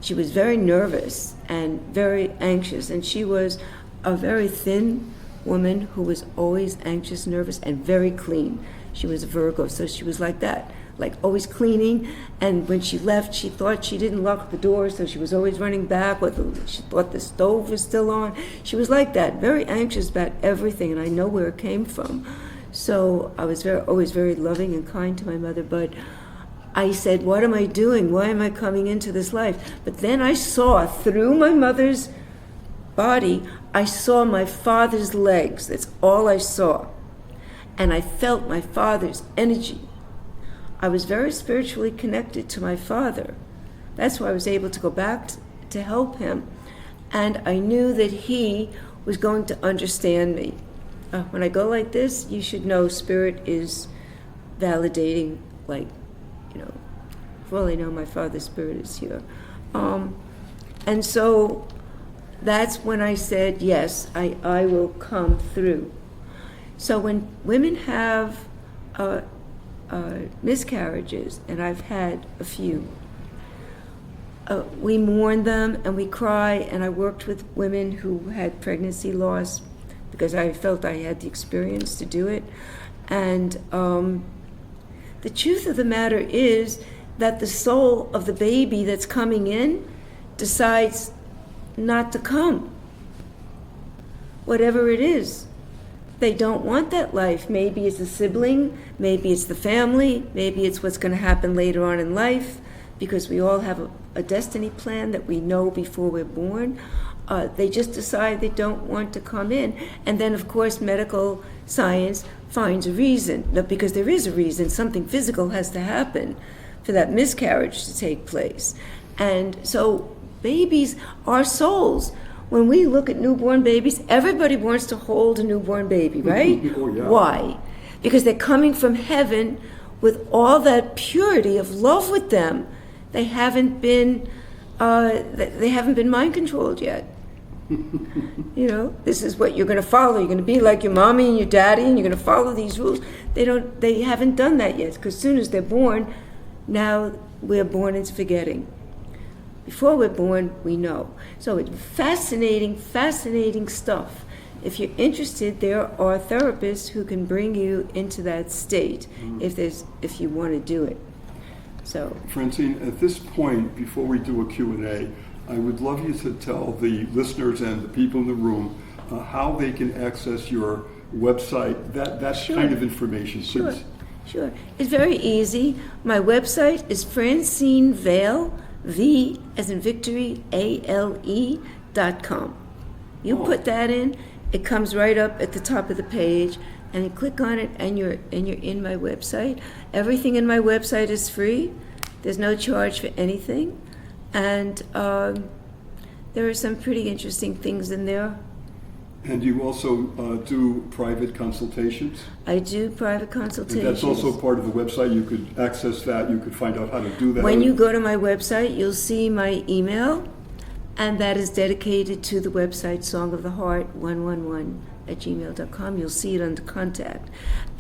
[SPEAKER 2] She was very nervous and very anxious, and she was a very thin woman who was always anxious, nervous, and very clean. She was a Virgo, so she was like that, like always cleaning. And when she left, she thought she didn't lock the door, so she was always running back. She thought the stove was still on. She was like that, very anxious about everything, and I know where it came from. So I was always very loving and kind to my mother, but I said, what am I doing? Why am I coming into this life? But then I saw through my mother's body, I saw my father's legs. That's all I saw. And I felt my father's energy. I was very spiritually connected to my father. That's why I was able to go back to help him. And I knew that he was going to understand me. When I go like this, you should know Spirit is validating, for all I know, my Father's Spirit is here. And so that's when I said, yes, I will come through. So when women have miscarriages, and I've had a few, we mourn them and we cry, and I worked with women who had pregnancy loss because I felt I had the experience to do it. And the truth of the matter is that the soul of the baby that's coming in decides not to come. Whatever it is, they don't want that life. Maybe it's a sibling, maybe it's the family, maybe it's what's going to happen later on in life, because we all have a destiny plan that we know before we're born. They just decide they don't want to come in. And then, of course, medical science finds a reason, because there is a reason. Something physical has to happen for that miscarriage to take place. And so babies are souls. When we look at newborn babies, everybody wants to hold a newborn baby, right?
[SPEAKER 1] Oh, yeah.
[SPEAKER 2] Why? Because they're coming from heaven with all that purity of love with them. They haven't been mind controlled yet. This is what you're going to follow. You're going to be like your mommy and your daddy, and you're going to follow these rules. They haven't done that yet, because as soon as they're born, now we're born into forgetting. Before we're born, we know. So it's fascinating stuff. If you're interested, there are therapists who can bring you into that state if you want to do it. So,
[SPEAKER 1] Francine, at this point, before we do a Q&A, I would love you to tell the listeners and the people in the room how they can access your website, that
[SPEAKER 2] Sure.
[SPEAKER 1] kind of information, please.
[SPEAKER 2] Sure. It's very easy. My website is Francine Vale, V as in victory, ALE.com. You put that in, it comes right up at the top of the page, and you click on it, and you're in my website. Everything in my website is free. There's no charge for anything, and there are some pretty interesting things in there.
[SPEAKER 1] And you also do private consultations?
[SPEAKER 2] I do private consultations.
[SPEAKER 1] And that's also part of the website. You could access that. You could find out how to do that.
[SPEAKER 2] When you go to my website, you'll see my email, and that is dedicated to the website songoftheheart111@gmail.com. You'll see it under contact.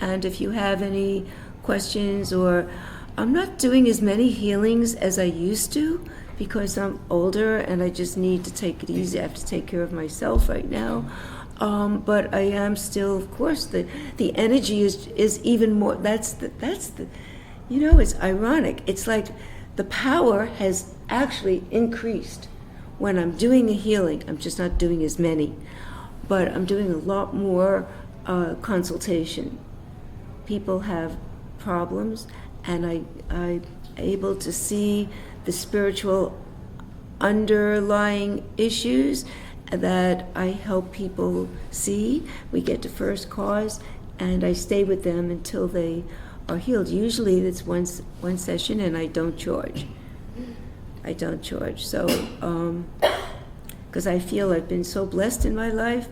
[SPEAKER 2] And if you have any questions, or I'm not doing as many healings as I used to because I'm older and I just need to take it easy. I have to take care of myself right now. But I am still, of course, the energy is even more, that's the, it's ironic. It's like the power has actually increased when I'm doing a healing. I'm just not doing as many, but I'm doing a lot more consultation. People have problems, and I'm able to see the spiritual underlying issues that I help people see. We get to first cause, and I stay with them until they are healed. Usually it's one session, and I don't charge. So, because I feel I've been so blessed in my life.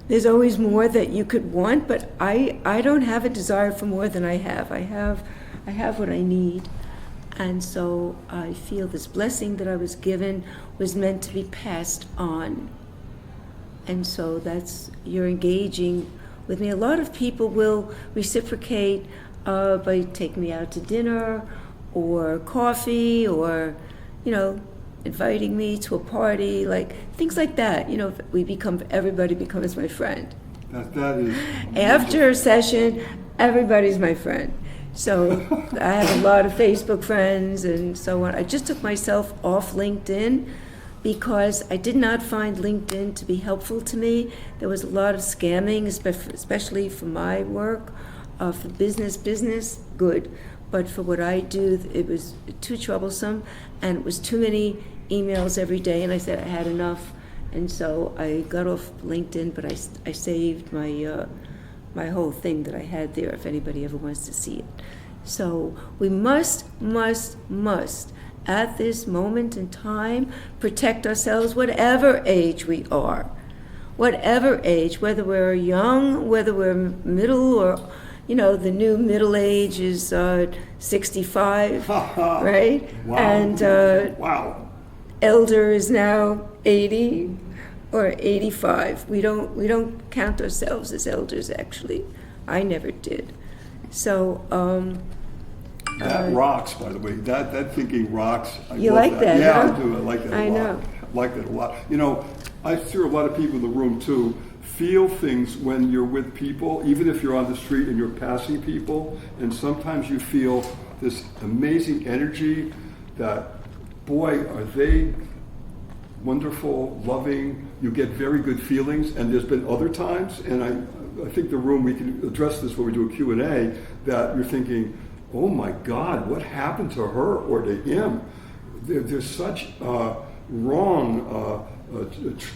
[SPEAKER 2] There's always more that you could want, but I don't have a desire for more than I have. I have what I need. And so I feel this blessing that I was given was meant to be passed on. And so you're engaging with me. A lot of people will reciprocate by taking me out to dinner or coffee, or, inviting me to a party, like things like that. Everybody becomes my friend.
[SPEAKER 1] That is
[SPEAKER 2] After a session, everybody's my friend. So I have a lot of Facebook friends and so on. I just took myself off LinkedIn because I did not find LinkedIn to be helpful to me. There was a lot of scamming, especially for my work. For business, good. But for what I do, it was too troublesome, and it was too many emails every day, and I said I had enough. And so I got off LinkedIn, but I saved my whole thing that I had there if anybody ever wants to see it. So we must, at this moment in time, protect ourselves, whatever age we are. Whatever age, whether we're young, whether we're middle, or, the new middle age is 65, right?
[SPEAKER 1] Wow.
[SPEAKER 2] And
[SPEAKER 1] Wow.
[SPEAKER 2] elder is now 80. Or 85. We don't count ourselves as elders, actually. I never did. So
[SPEAKER 1] that rocks, by the way. That thinking rocks.
[SPEAKER 2] You like that?
[SPEAKER 1] Yeah,
[SPEAKER 2] huh?
[SPEAKER 1] I do. I like that a lot.
[SPEAKER 2] I know.
[SPEAKER 1] I like that a lot. I hear a lot of people in the room too feel things when you're with people, even if you're on the street and you're passing people, and sometimes you feel this amazing energy that, boy, are they wonderful, loving. You get very good feelings, and there's been other times, and I think the room, we can address this when we do a Q&A, that you're thinking, oh my God, what happened to her or to him? There's such wrong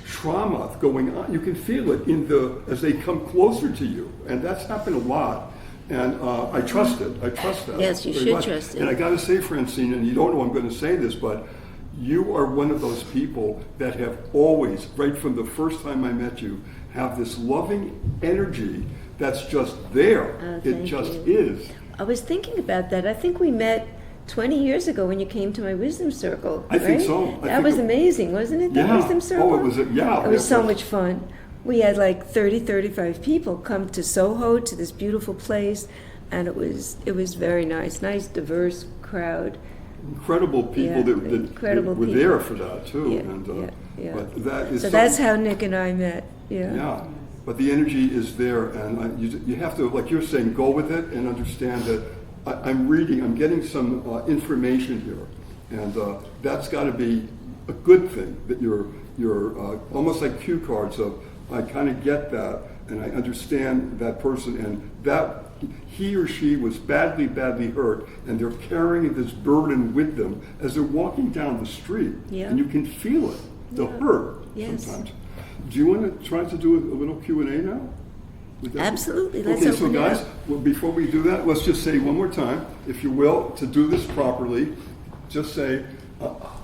[SPEAKER 1] trauma going on. You can feel it as they come closer to you, and that's happened a lot. And I trust it. I trust that.
[SPEAKER 2] Yes, you
[SPEAKER 1] very
[SPEAKER 2] should
[SPEAKER 1] much.
[SPEAKER 2] trust it.
[SPEAKER 1] And I got to say, Francine, and you don't know I'm going to say this, but you are one of those people that have always, right from the first time I met you, have this loving energy that's just there. It just is.
[SPEAKER 2] I was thinking about that. I think we met 20 years ago when you came to my wisdom circle.
[SPEAKER 1] I think
[SPEAKER 2] right?
[SPEAKER 1] so.
[SPEAKER 2] That was amazing, wasn't it? That
[SPEAKER 1] Yeah.
[SPEAKER 2] wisdom circle?
[SPEAKER 1] Oh, it was. Yeah.
[SPEAKER 2] It was so much fun. We had like 35 people come to Soho, to this beautiful place, and it was very nice. Nice, diverse crowd.
[SPEAKER 1] Incredible people that
[SPEAKER 2] incredible
[SPEAKER 1] were
[SPEAKER 2] people.
[SPEAKER 1] there for that too.
[SPEAKER 2] Yeah.
[SPEAKER 1] But that is
[SPEAKER 2] So that's how Nick and I met.
[SPEAKER 1] Yeah. But the energy is there, and you have to, like you're saying, go with it and understand that I'm getting some information here, and that's got to be a good thing. That you're almost like cue cards of, I kind of get that, and I understand that person, and that he or she was badly hurt, and they're carrying this burden with them as they're walking down the street, and you can feel it, the hurt sometimes. Do you want to try to do a little Q&A now? Would that be-
[SPEAKER 2] Absolutely. Let's
[SPEAKER 1] Okay, so
[SPEAKER 2] open it
[SPEAKER 1] guys,
[SPEAKER 2] up.
[SPEAKER 1] well, before we do that, let's just say one more time, if you will, to do this properly, just say,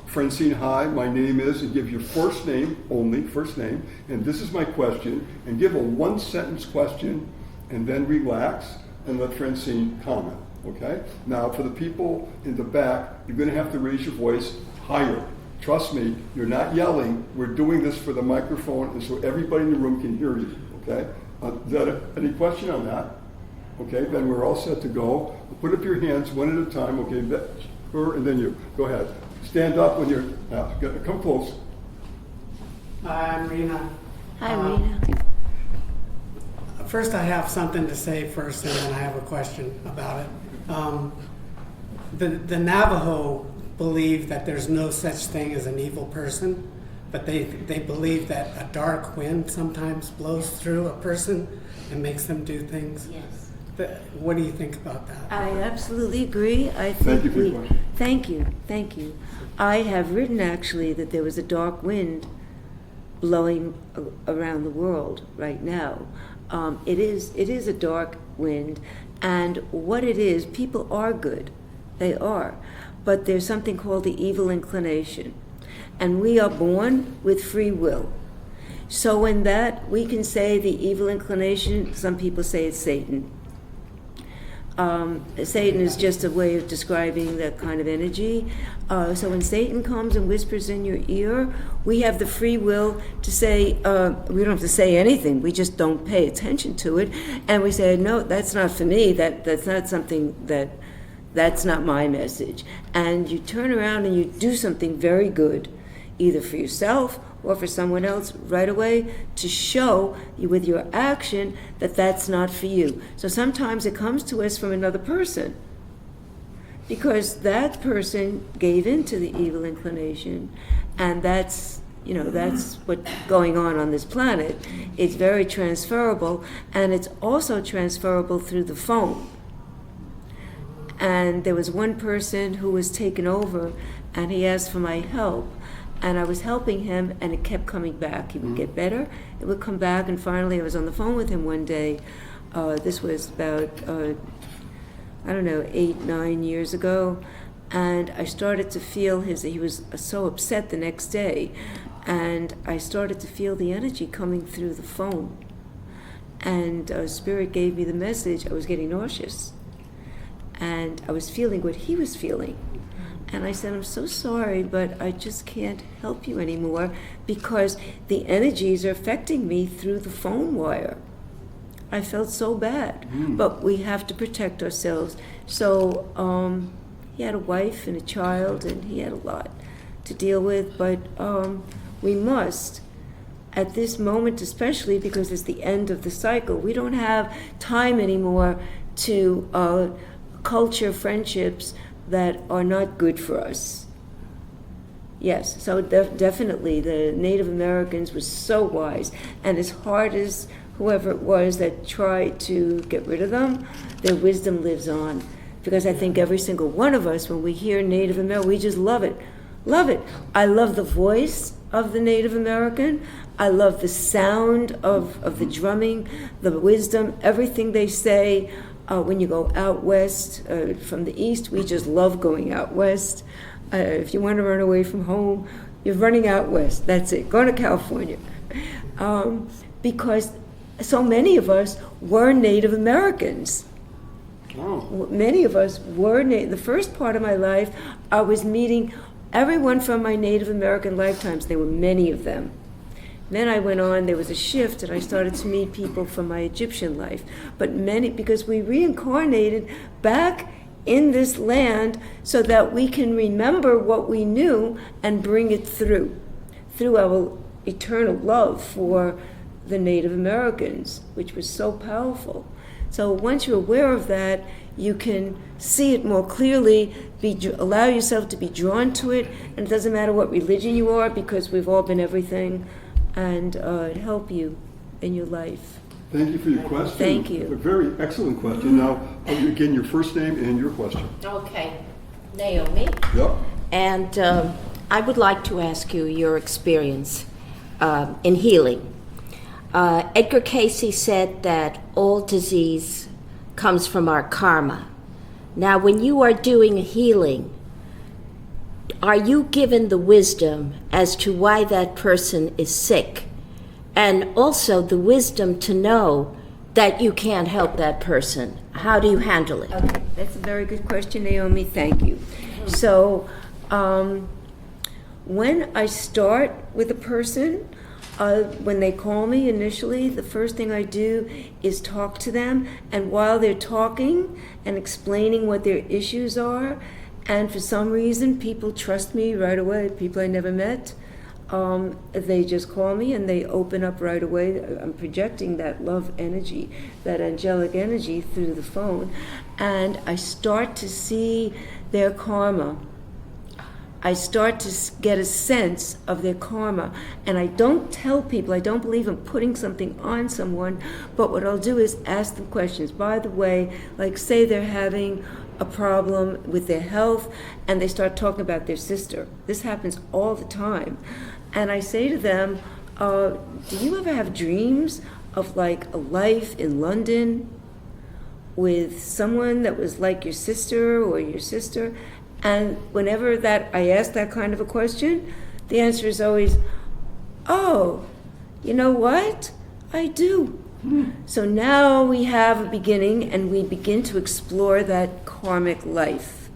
[SPEAKER 1] Francine, hi, my name is, and give your first name only, first name, and this is my question, and give a one-sentence question, and then relax and let Francine comment, okay? Now, for the people in the back, you're going to have to raise your voice higher. Trust me, you're not yelling. We're doing this for the microphone, and so everybody in the room can hear you, okay? Is that any question on that? Okay, then we're all set to go. Put up your hands one at a time, okay? Her and then you. Go ahead. Stand up when you're, come close.
[SPEAKER 9] Hi, I'm Rena.
[SPEAKER 2] Hi, Rena.
[SPEAKER 9] First, I have something to say first, and then I have a question about it. The Navajo believe that there's no such thing as an evil person, but they believe that a dark wind sometimes blows through a person and makes them do things.
[SPEAKER 2] Yes.
[SPEAKER 9] What do you think about that?
[SPEAKER 2] I absolutely agree. I think
[SPEAKER 1] Thank you for your question.
[SPEAKER 2] Thank you. I have written actually that there was a dark wind blowing around the world right now. It is a dark wind, and what it is, people are good. They are. But there's something called the evil inclination. And we are born with free will. So in that, we can say the evil inclination, some people say it's Satan. Satan is just a way of describing that kind of energy. So when Satan comes and whispers in your ear, we have the free will to say, we don't have to say anything, we just don't pay attention to it. And we say, no, that's not for me, that's not something that's not my message. And you turn around and you do something very good, either for yourself or for someone else right away, to show you with your action that that's not for you. So sometimes it comes to us from another person because that person gave in to the evil inclination, and that's what's going on this planet. It's very transferable, and it's also transferable through the phone. And there was one person who was taken over, and he asked for my help. And I was helping him, and it kept coming back. He would get better, it would come back, and finally I was on the phone with him one day. This was about, 8-9 years ago, and I started to feel he was so upset the next day, and I started to feel the energy coming through the phone. And Spirit gave me the message. I was getting nauseous, and I was feeling what he was feeling. And I said, I'm so sorry, but I just can't help you anymore because the energies are affecting me through the phone wire. I felt so bad, but we have to protect ourselves. So he had a wife and a child, and he had a lot to deal with, but we must, at this moment especially, because it's the end of the cycle, we don't have time anymore to culture friendships that are not good for us. Yes, so definitely the Native Americans were so wise, and as hard as whoever it was that tried to get rid of them, their wisdom lives on. Because I think every single one of us, when we hear Native American, we just love it. Love it. I love the voice of the Native American. I love the sound of the drumming, the wisdom, everything they say. When you go out west from the east, we just love going out west. If you want to run away from home, you're running out west. That's it. Go to California. Because so many of us were Native Americans.
[SPEAKER 1] Oh.
[SPEAKER 2] Many of us were the first part of my life, I was meeting everyone from my Native American lifetimes. There were many of them. Then I went on, there was a shift, and I started to meet people from my Egyptian life. But many, because we reincarnated back in this land so that we can remember what we knew and bring it through our eternal love for the Native Americans, which was so powerful. So once you're aware of that, you can see it more clearly, allow yourself to be drawn to it, and it doesn't matter what religion you are, because we've all been everything, and help you in your life.
[SPEAKER 1] Thank you for your question.
[SPEAKER 2] Thank you.
[SPEAKER 1] A very excellent question. Now, again, your first name and your question.
[SPEAKER 10] Okay, Naomi.
[SPEAKER 1] Yep.
[SPEAKER 10] And I would like to ask you your experience. in healing. Edgar Cayce said that all disease comes from our karma. Now, when you are doing healing, are you given the wisdom as to why that person is sick? And also the wisdom to know that you can't help that person. How do you handle it?
[SPEAKER 2] Okay, that's a very good question, Naomi. Thank you. So, when I start with a person, when they call me initially, the first thing I do is talk to them. And while they're talking and explaining what their issues are, and for some reason people trust me right away, people I never met, they just call me and they open up right away. I'm projecting that love energy, that angelic energy through the phone, and I start to see their karma. I start to get a sense of their karma, and I don't tell people, I don't believe in putting something on someone, but what I'll do is ask them questions. By the way, like say they're having a problem with their health and they start talking about their sister. This happens all the time. And I say to them, do you ever have dreams of like a life in London with someone that was like your sister or your sister? And whenever I ask that kind of a question, the answer is always, oh, you know what? I do. So now we have a beginning and we begin to explore that karmic life.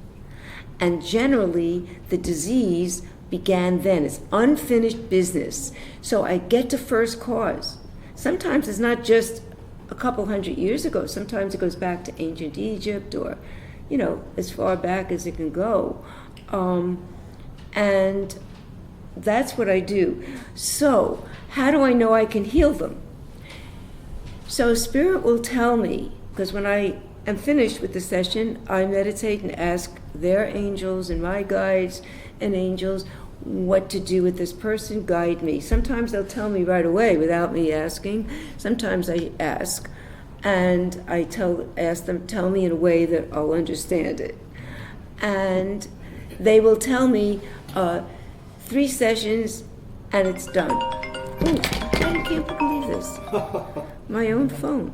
[SPEAKER 2] And generally, the disease began then. It's unfinished business. So I get to first cause. Sometimes it's not just a couple hundred years ago. Sometimes it goes back to ancient Egypt or, as far back as it can go. And that's what I do. So how do I know I can heal them? So Spirit will tell me, because when I am finished with the session, I meditate and ask their angels and my guides and angels what to do with this person, guide me. Sometimes they'll tell me right away without me asking. Sometimes I ask, and I ask them, tell me in a way that I'll understand it. And they will tell me 3 sessions and it's done. Oh, I can't believe this. My own phone.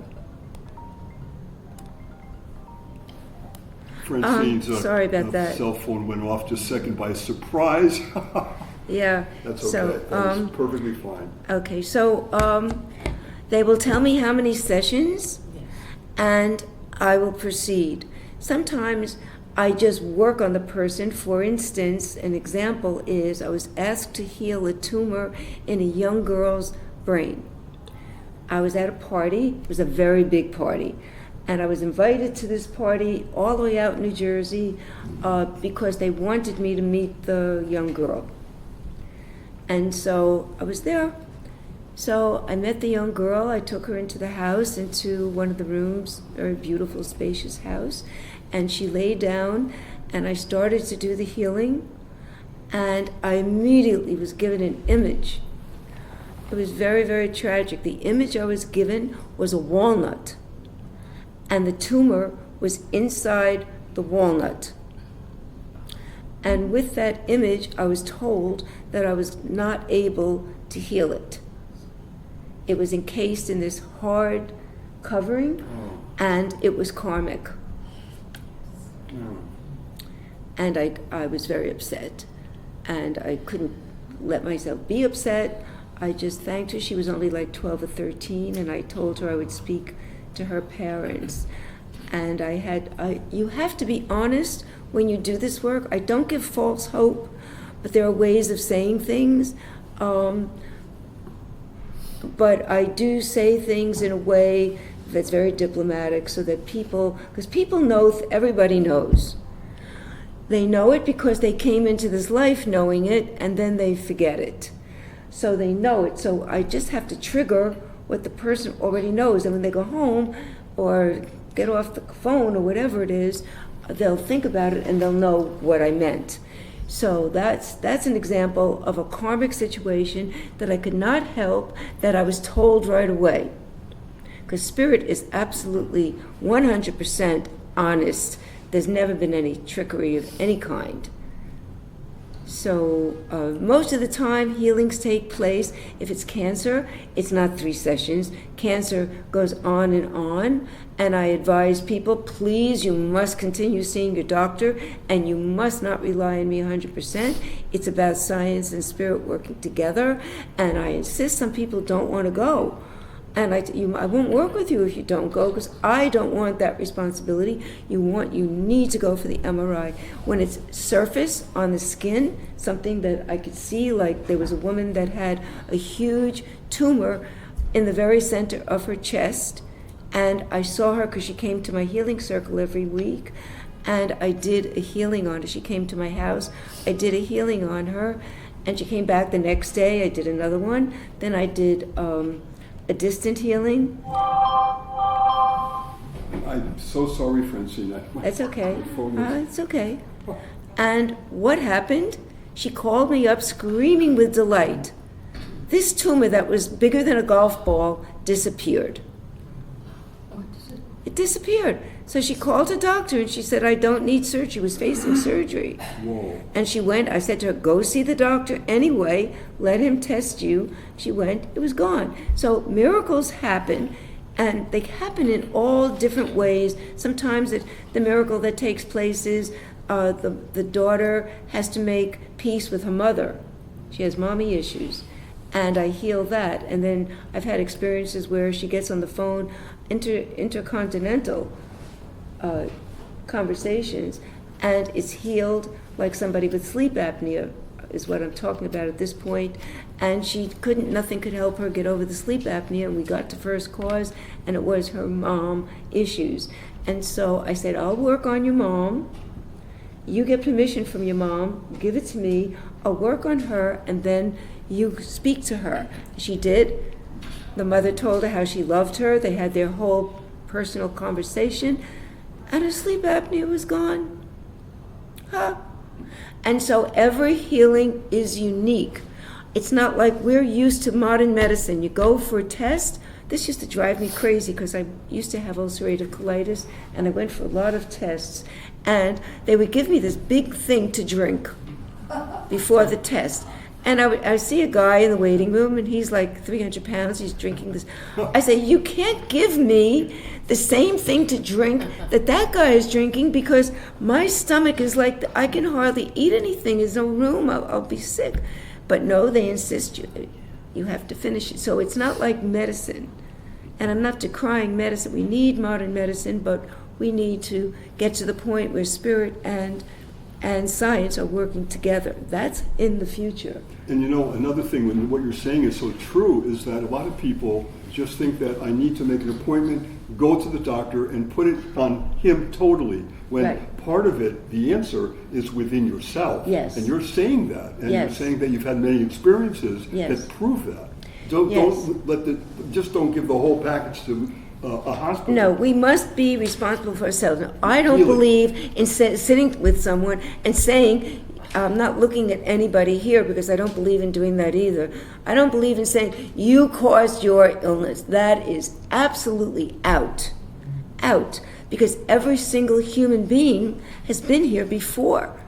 [SPEAKER 1] Francine's
[SPEAKER 2] sorry about that.
[SPEAKER 1] cell phone went off just a second by surprise.
[SPEAKER 2] Yeah.
[SPEAKER 1] That's okay.
[SPEAKER 2] So,
[SPEAKER 1] That's perfectly fine.
[SPEAKER 2] Okay, so they will tell me how many sessions, and I will proceed. Sometimes I just work on the person. For instance, an example is I was asked to heal a tumor in a young girl's brain. I was at a party. It was a very big party. And I was invited to this party all the way out in New Jersey because they wanted me to meet the young girl. And so I was there. So I met the young girl. I took her into the house, into one of the rooms, very beautiful, spacious house. And she lay down, and I started to do the healing. And I immediately was given an image. It was very, very tragic. The image I was given was a walnut. And the tumor was inside the walnut. And with that image, I was told that I was not able to heal it. It was encased in this hard covering, and it was karmic. And I was very upset. And I couldn't let myself be upset. I just thanked her. She was only like 12 or 13, and I told her I would speak to her parents. And you have to be honest when you do this work. I don't give false hope, but there are ways of saying things. But I do say things in a way that's very diplomatic so that because people know, everybody knows. They know it because they came into this life knowing it, and then they forget it. So they know it. So I just have to trigger what the person already knows. And when they go home or get off the phone or whatever it is, they'll think about it and they'll know what I meant. So that's an example of a karmic situation that I could not help, that I was told right away. Because Spirit is absolutely 100% honest. There's never been any trickery of any kind. So most of the time, healings take place. If it's cancer, it's not 3 sessions. Cancer goes on, and I advise people, please, you must continue seeing your doctor, and you must not rely on me 100%. It's about science and spirit working together, and I insist some people don't want to go. And I won't work with you if you don't go, because I don't want that responsibility. You need to go for the MRI. When it's surface on the skin, something that I could see, like there was a woman that had a huge tumor in the very center of her chest, and I saw her because she came to my healing circle every week, and I did a healing on her. She came to my house, I did a healing on her, and she came back the next day, I did another one. Then I did a distant healing.
[SPEAKER 1] I'm so sorry, Francine.
[SPEAKER 2] That's okay.
[SPEAKER 1] My phone is-
[SPEAKER 2] It's okay. And what happened? She called me up screaming with delight. This tumor that was bigger than a golf ball disappeared. It disappeared. So she called her doctor and she said, I don't need surgery. She was facing surgery.
[SPEAKER 1] Whoa.
[SPEAKER 2] And she went, I said to her, go see the doctor anyway, let him test you. She went, it was gone. So miracles happen, and they happen in all different ways. Sometimes the miracle that takes place is the daughter has to make peace with her mother. She has mommy issues. And I heal that. And then I've had experiences where she gets on the phone, intercontinental conversations, and it's healed, like somebody with sleep apnea is what I'm talking about at this point. And nothing could help her get over the sleep apnea, and we got to first cause, and it was her mom issues. And so I said, I'll work on your mom. You get permission from your mom, give it to me, I'll work on her, and then you speak to her. She did. The mother told her how she loved her. They had their whole personal conversation, and her sleep apnea was gone. Huh? And so every healing is unique. It's not like we're used to modern medicine. You go for a test. This used to drive me crazy because I used to have ulcerative colitis, and I went for a lot of tests, and they would give me this big thing to drink before the test. And I see a guy in the waiting room, and he's like 300 pounds, he's drinking this. I say, you can't give me the same thing to drink that guy is drinking, because my stomach is like, I can hardly eat anything, there's no room, I'll be sick. But no, they insist you have to finish it. So it's not like medicine. And I'm not decrying medicine. We need modern medicine, but we need to get to the point where spirit and science are working together. That's in the future.
[SPEAKER 1] And another thing, when what you're saying is so true, is that a lot of people just think that I need to make an appointment, go to the doctor, and put it on him totally, when
[SPEAKER 2] Right.
[SPEAKER 1] part of it, the answer, is within yourself.
[SPEAKER 2] Yes.
[SPEAKER 1] And you're saying that, and
[SPEAKER 2] Yes.
[SPEAKER 1] you're saying that you've had many experiences
[SPEAKER 2] Yes.
[SPEAKER 1] that prove that.
[SPEAKER 2] Yes.
[SPEAKER 1] Don't give the whole package to a hospital.
[SPEAKER 2] No, we must be responsible for ourselves. Now, I don't
[SPEAKER 1] Healing.
[SPEAKER 2] believe in sitting with someone and saying, I'm not looking at anybody here because I don't believe in doing that either. I don't believe in saying, you caused your illness. That is absolutely out. Out. Because every single human being has been here before.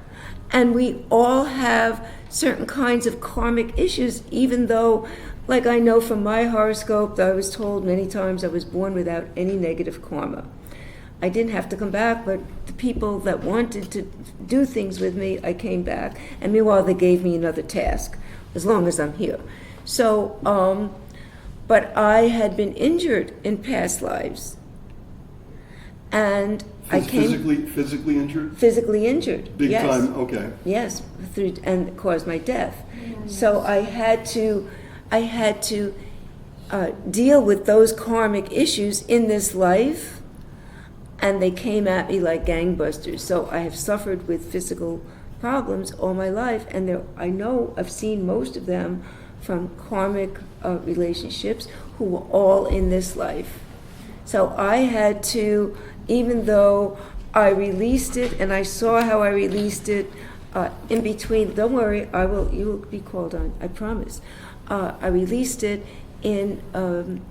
[SPEAKER 2] And we all have certain kinds of karmic issues, even though, like I know from my horoscope, I was told many times I was born without any negative karma. I didn't have to come back, but the people that wanted to do things with me, I came back. And meanwhile, they gave me another task, as long as I'm here. So, but I had been injured in past lives. And I came...
[SPEAKER 1] Physically injured?
[SPEAKER 2] Physically injured,
[SPEAKER 1] Big
[SPEAKER 2] yes.
[SPEAKER 1] time, okay.
[SPEAKER 2] Yes, and it caused my death. So I had to deal with those karmic issues in this life, and they came at me like gangbusters. So I have suffered with physical problems all my life, and I know I've seen most of them from karmic relationships who were all in this life. So I had to, even though I released it, and I saw how I released it in between, don't worry, you will be called on, I promise. I released it in an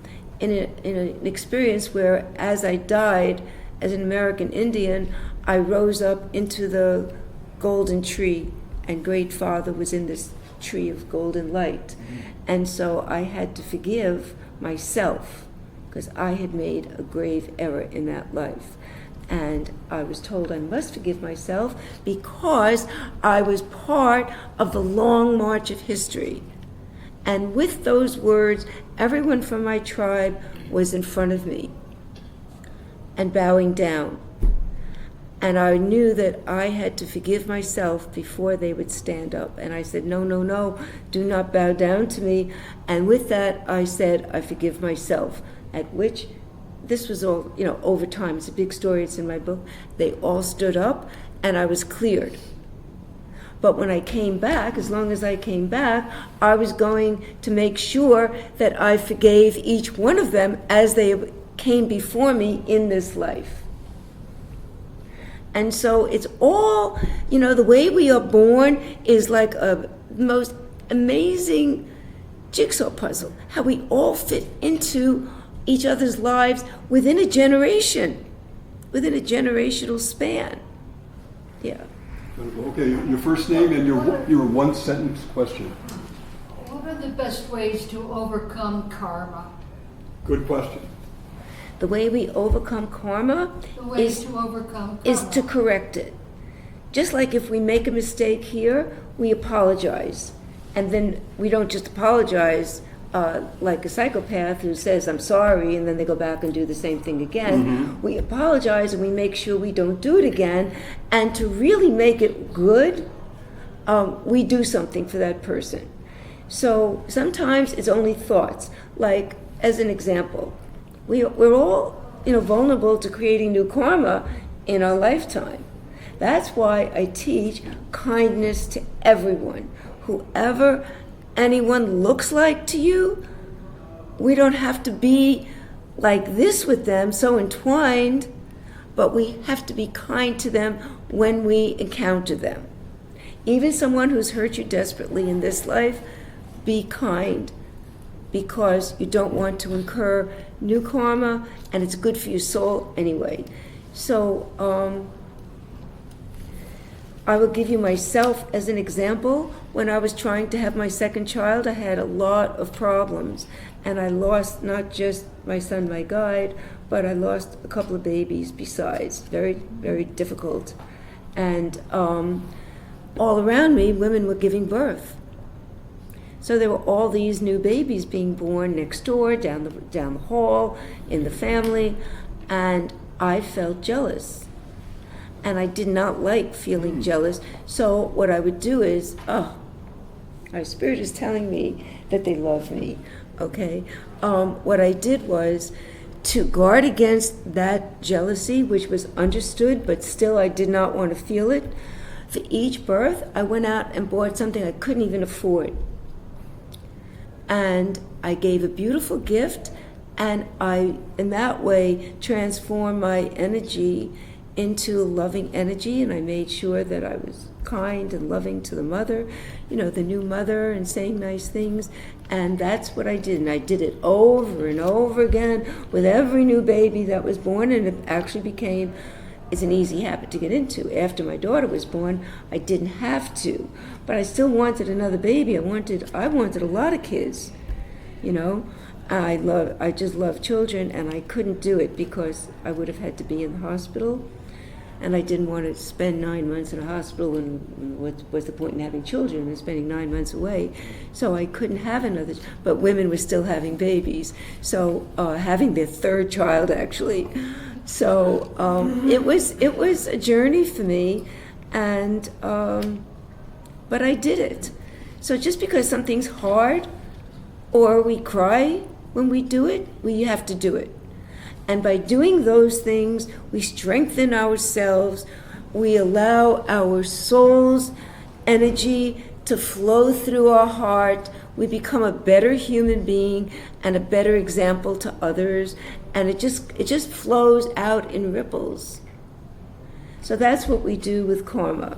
[SPEAKER 2] experience where, as I died as an American Indian, I rose up into the golden tree and Great Father was in this tree of golden light. And so I had to forgive myself because I had made a grave error in that life. And I was told I must forgive myself because I was part of the long march of history. And with those words, everyone from my tribe was in front of me and bowing down. And I knew that I had to forgive myself before they would stand up. And I said, no, no, no, do not bow down to me. And with that, I said, I forgive myself. At which, this was all, over time. It's a big story. It's in my book. They all stood up, and I was cleared. But when I came back, as long as I came back, I was going to make sure that I forgave each one of them as they came before me in this life. And so it's all, the way we are born is like a most amazing jigsaw puzzle, how we all fit into each other's lives within a generation, within a generational span. Yeah.
[SPEAKER 1] Okay, your first name and your one-sentence question.
[SPEAKER 3] What are the best ways to overcome karma?
[SPEAKER 1] Good question.
[SPEAKER 2] The way we overcome karma is to correct it. Just like if we make a mistake here, we apologize. And then we don't just apologize like a psychopath who says, I'm sorry, and then they go back and do the same thing again. Mm-hmm. We apologize and we make sure we don't do it again. And to really make it good, we do something for that person. So sometimes it's only thoughts. Like, as an example, we're all, vulnerable to creating new karma in our lifetime. That's why I teach kindness to everyone. Whoever anyone looks like to you, we don't have to be like this with them, so entwined, but we have to be kind to them when we encounter them. Even someone who's hurt you desperately in this life, be kind, because you don't want to incur new karma, and it's good for your soul anyway. So I will give you myself as an example. When I was trying to have my second child, I had a lot of problems, and I lost not just my son, my guide, but I lost a couple of babies besides. Very, very difficult. And all around me, women were giving birth. So there were all these new babies being born next door, down the hall, in the family, and I felt jealous. And I did not like feeling jealous. So what I would do is, my spirit is telling me that they love me, okay? What I did was to guard against that jealousy, which was understood, but still I did not want to feel it. For each birth, I went out and bought something I couldn't even afford. And I gave a beautiful gift, and I, in that way, transformed my energy into a loving energy, and I made sure that I was kind and loving to the mother, the new mother, and saying nice things. And that's what I did, and I did it over and over again with every new baby that was born, and it actually became, it's an easy habit to get into. After my daughter was born, I didn't have to, but I still wanted another baby. I wanted a lot of kids, I just love children, and I couldn't do it because I would have had to be in the hospital, and I didn't want to spend 9 months in a hospital, and what was the point in having children and spending 9 months away? So I couldn't have another, but women were still having babies, so having their third child actually. So it was a journey for me, and but I did it. So just because something's hard, or we cry when we do it, we have to do it. And by doing those things, we strengthen ourselves, we allow our soul's energy to flow through our heart, we become a better human being and a better example to others, and it just flows out in ripples. So that's what we do with karma.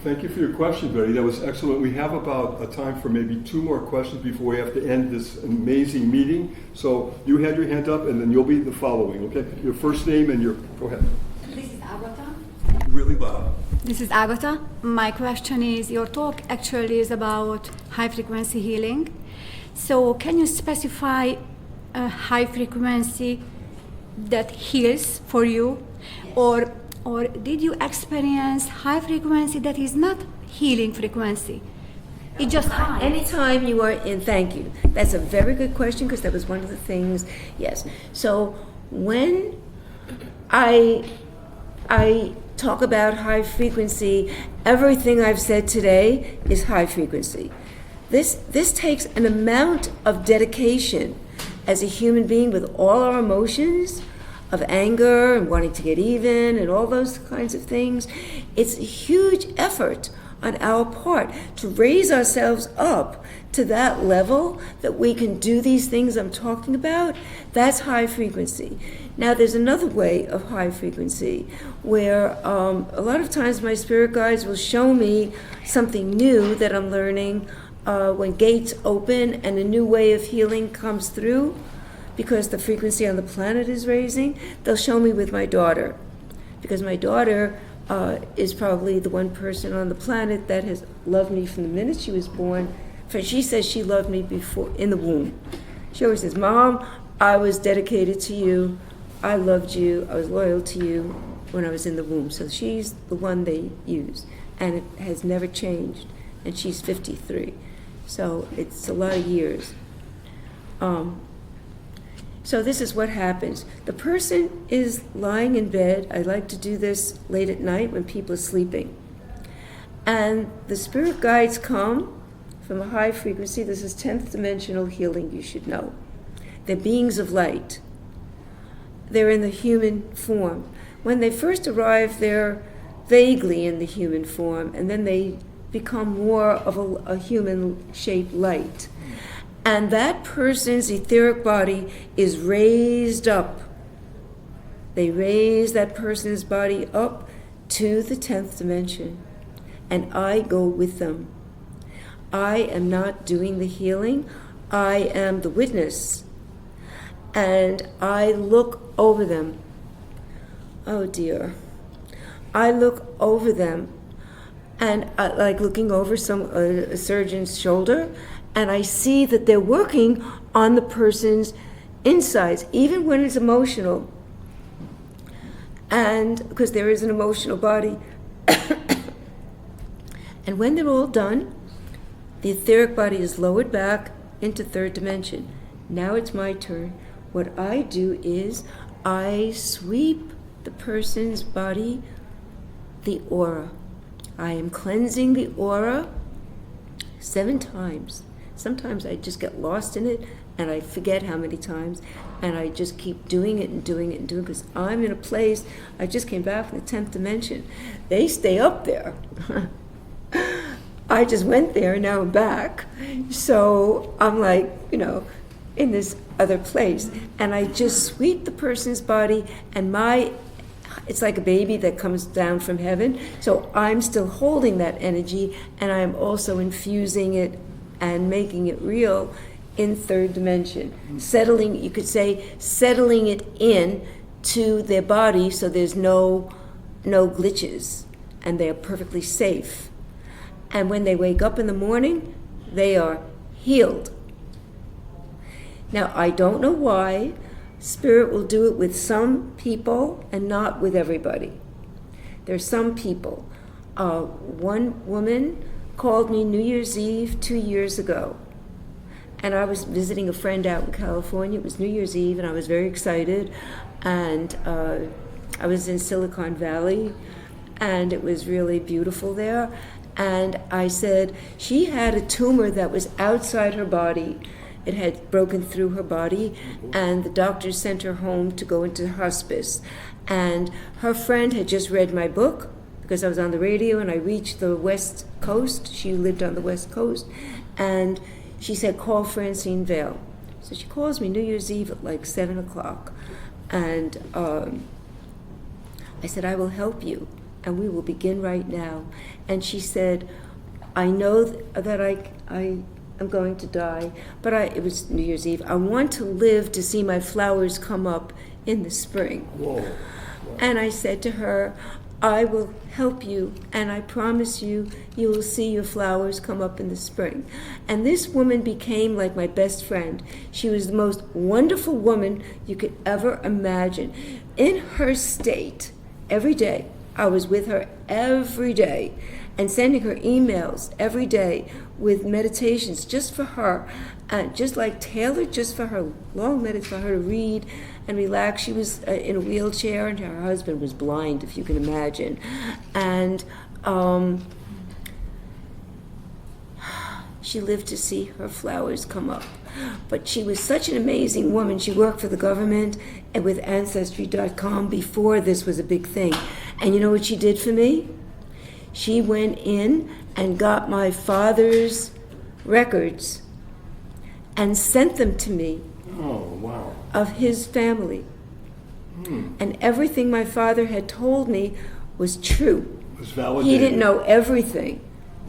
[SPEAKER 1] Thank you for your question, Betty. That was excellent. We have about a time for maybe 2 more questions before we have to end this amazing meeting. So you had your hand up, and then you'll be the following, okay? Your first name and go ahead.
[SPEAKER 11] This is Agatha.
[SPEAKER 1] Really loud.
[SPEAKER 6] This is Agatha. My question is, your talk actually is about high frequency healing. So can you specify a high frequency that heals for you? Or did you experience high frequency that is not healing frequency? It just high.
[SPEAKER 2] Anytime you are in, thank you. That's a very good question because that was one of the things, yes. So when I talk about high frequency, everything I've said today is high frequency. This takes an amount of dedication as a human being with all our emotions of anger and wanting to get even and all those kinds of things. It's a huge effort on our part to raise ourselves up to that level that we can do these things I'm talking about. That's high frequency. Now there's another way of high frequency where a lot of times my spirit guides will show me something new that I'm learning when gates open and a new way of healing comes through because the frequency on the planet is raising. They'll show me with my daughter because my daughter is probably the one person on the planet that has loved me from the minute she was born. She says she loved me before in the womb. She always says, "Mom, I was dedicated to you. I loved you. I was loyal to you when I was in the womb." So she's the one they use, and it has never changed. And she's 53, so it's a lot of years. So this is what happens. The person is lying in bed. I like to do this late at night when people are sleeping. And the spirit guides come from a high frequency. This is 10th dimensional healing, you should know. They're beings of light. They're in the human form. When they first arrive, they're vaguely in the human form, and then they become more of a human-shaped light. And that person's etheric body is raised up. They raise that person's body up to the 10th dimension. And I go with them. I am not doing the healing. I am the witness. And I look over them. Oh dear. I look over them. And like looking over a surgeon's shoulder, and I see that they're working on the person's insides, even when it's emotional. And because there is an emotional body. And when they're all done, the etheric body is lowered back into third dimension. Now it's my turn. What I do is I sweep the person's body, the aura. I am cleansing the aura 7 times. Sometimes I just get lost in it and I forget how many times, and I just keep doing it and doing it and doing it because I'm in a place, I just came back from the 10th dimension. They stay up there. I just went there and now I'm back. So I'm like, in this other place, and I just sweep the person's body, and it's like a baby that comes down from heaven. So I'm still holding that energy, and I'm also infusing it and making it real in third dimension. Settling, you could say, settling it in to their body so there's no glitches, and they are perfectly safe. And when they wake up in the morning, they are healed. Now, I don't know why Spirit will do it with some people and not with everybody. There's some people. One woman called me New Year's Eve 2 years ago. And I was visiting a friend out in California. It was New Year's Eve, and I was very excited. And I was in Silicon Valley, and it was really beautiful there. And I said, she had a tumor that was outside her body. It had broken through her body, and the doctors sent her home to go into hospice. And her friend had just read my book, because I was on the radio and I reached the West Coast. She lived on the West Coast. And she said, call Francine Vale. So she calls me New Year's Eve at like 7 o'clock. And I said, I will help you, and we will begin right now. And she said, I know that I am going to die, but it was New Year's Eve. I want to live to see my flowers come up in the spring. Whoa. And I said to her, I will help you, and I promise you, you will see your flowers come up in the spring. And this woman became like my best friend. She was the most wonderful woman you could ever imagine. In her state, every day, I was with her every day and sending her emails every day with meditations just for her, just like tailored just for her, long meditations for her to read and relax. She was in a wheelchair, and her husband was blind, if you can imagine. And she lived to see her flowers come up. But she was such an amazing woman. She worked for the government and with Ancestry.com before this was a big thing. And you know what she did for me? She went in and got my father's records and sent them to me.
[SPEAKER 1] Oh, wow.
[SPEAKER 2] Of his family. And everything my father had told me was true.
[SPEAKER 1] It was validated.
[SPEAKER 2] He didn't know everything.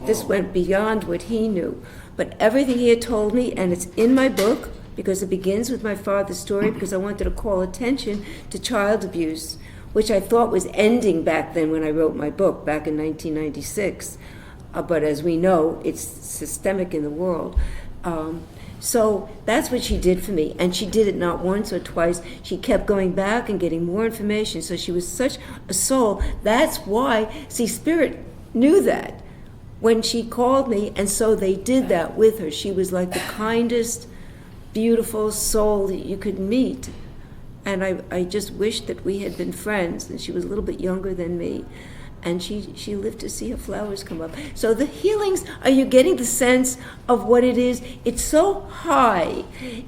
[SPEAKER 2] This went beyond what he knew. But everything he had told me, and it's in my book, because it begins with my father's story, because I wanted to call attention to child abuse, which I thought was ending back then when I wrote my book, back in 1996. But as we know, it's systemic in the world. So that's what she did for me. And she did it not once or twice. She kept going back and getting more information. So she was such a soul. That's why, see, Spirit knew that when she called me, and so they did that with her. She was like the kindest, beautiful soul that you could meet. And I just wished that we had been friends, and she was a little bit younger than me. And she lived to see her flowers come up. So the healings, are you getting the sense of what it is? It's so high.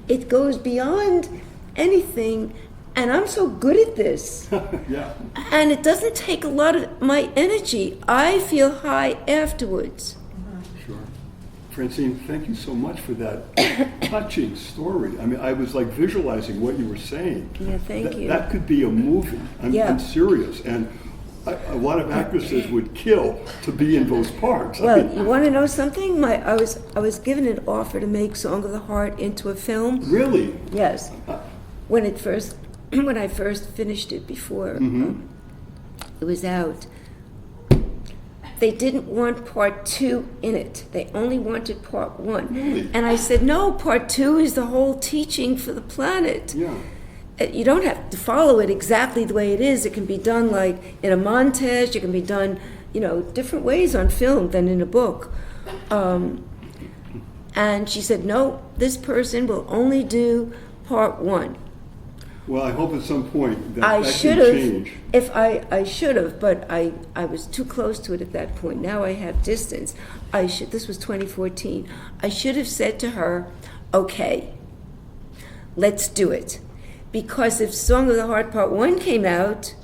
[SPEAKER 2] It goes beyond anything. And I'm so good at this.
[SPEAKER 1] Yeah.
[SPEAKER 2] And it doesn't take a lot of my energy. I feel high afterwards.
[SPEAKER 1] Sure. Francine, thank you so much for that touching story. I mean, I was like visualizing what you were saying.
[SPEAKER 2] Yeah, thank you.
[SPEAKER 1] That could be a movie. I'm serious. And a lot of actresses would kill to be in those parts.
[SPEAKER 2] Well, you want to know something? I was given an offer to make Song of the Heart into a film.
[SPEAKER 1] Really?
[SPEAKER 2] Yes. When I first finished it before it was out, they didn't want part 2 in it. They only wanted part 1.
[SPEAKER 1] Really?
[SPEAKER 2] And I said, no, part 2 is the whole teaching for the planet.
[SPEAKER 1] Yeah.
[SPEAKER 2] You don't have to follow it exactly the way it is. It can be done like in a montage. It can be done, different ways on film than in a book. And she said, no, this person will only do part 1.
[SPEAKER 1] Well, I hope at some point that
[SPEAKER 2] I
[SPEAKER 1] can
[SPEAKER 2] should have,
[SPEAKER 1] change.
[SPEAKER 2] I should have, but I was too close to it at that point. Now I have distance. This was 2014. I should have said to her, okay, let's do it. Because if Song of the Heart Part 1 came out,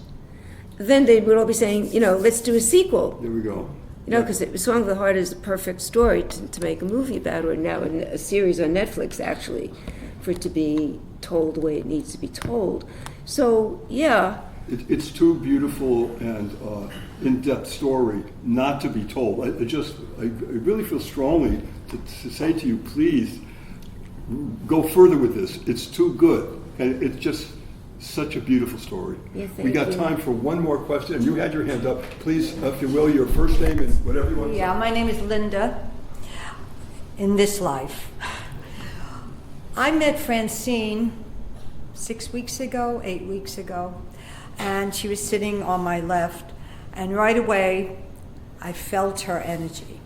[SPEAKER 2] then they would all be saying, let's do a sequel.
[SPEAKER 1] There we go.
[SPEAKER 2] Because Song of the Heart is a perfect story to make a movie about, or now a series on Netflix, actually, for it to be told the way it needs to be told. So, yeah.
[SPEAKER 1] It's too beautiful and in-depth story not to be told. I really feel strongly to say to you, please, go further with this. It's too good. And it's just such a beautiful story.
[SPEAKER 2] Yeah,
[SPEAKER 1] we got time for one more question. And you had your hand up. Please, if you will, your first name and whatever you want to say.
[SPEAKER 11] Yeah, my name is Linda. In this life, I met Francine 8 weeks ago, and she was sitting on my left, and right away I felt her energy.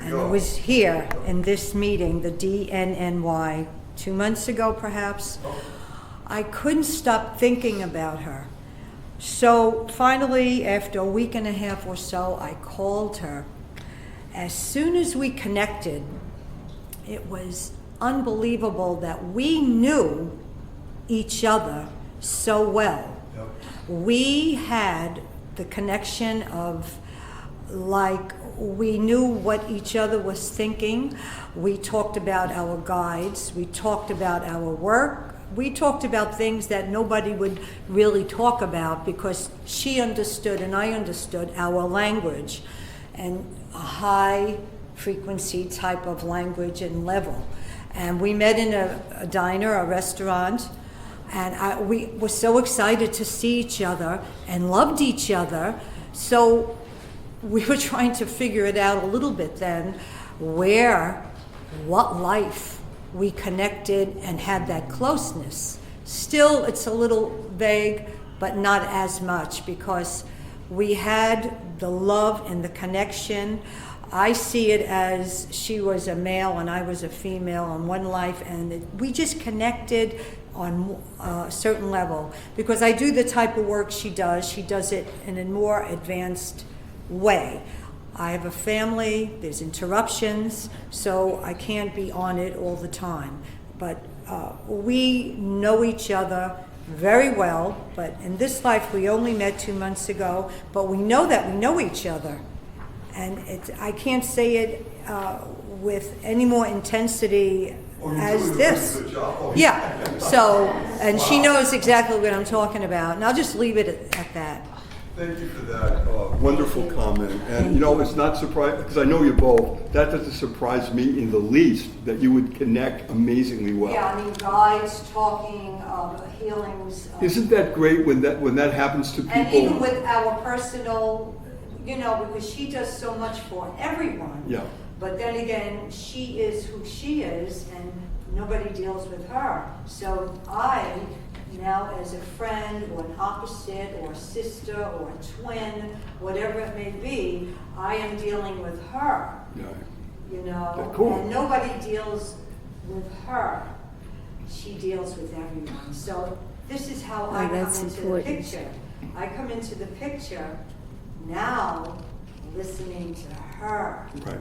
[SPEAKER 11] And it was here in this meeting, the DNNY, 2 months ago perhaps. I couldn't stop thinking about her. So finally, after a week and a half or so, I called her. As soon as we connected, it was unbelievable that we knew each other so well. Yep. We had the connection of, like, we knew what each other was thinking. We talked about our guides. We talked about our work. We talked about things that nobody would really talk about because she understood and I understood our language and a high frequency type of language and level. And we met in a diner, a restaurant, and we were so excited to see each other and loved each other So we were trying to figure it out a little bit then, what life we connected and had that closeness. Still, it's a little vague, but not as much, because we had the love and the connection. I see it as she was a male and I was a female on one life, and we just connected on a certain level. Because I do the type of work she does it in a more advanced way. I have a family, there's interruptions, so I can't be on it all the time. But we know each other very well, but in this life we only met 2 months ago, but we know that we know each other. And I can't say it with any more intensity as this. Yeah, so, and she knows exactly what I'm talking about, and I'll just leave it at that.
[SPEAKER 1] Thank you for that wonderful comment. And it's not surprising, because I know you both, that doesn't surprise me in the least that you would connect amazingly well.
[SPEAKER 11] Yeah, I mean, guides talking, healings.
[SPEAKER 1] Isn't that great when that happens to people?
[SPEAKER 11] And even with our personal, because she does so much for everyone.
[SPEAKER 1] Yeah.
[SPEAKER 11] But then again, she is who she is, and nobody deals with her. So I, now as a friend, or an opposite, or a sister, or a twin, whatever it may be, I am dealing with her.
[SPEAKER 1] Yeah. Cool.
[SPEAKER 11] And nobody deals with her. She deals with everyone. So this is how I come
[SPEAKER 2] that's
[SPEAKER 11] into
[SPEAKER 2] important.
[SPEAKER 11] the picture. I come into the picture now listening to her.
[SPEAKER 1] Right.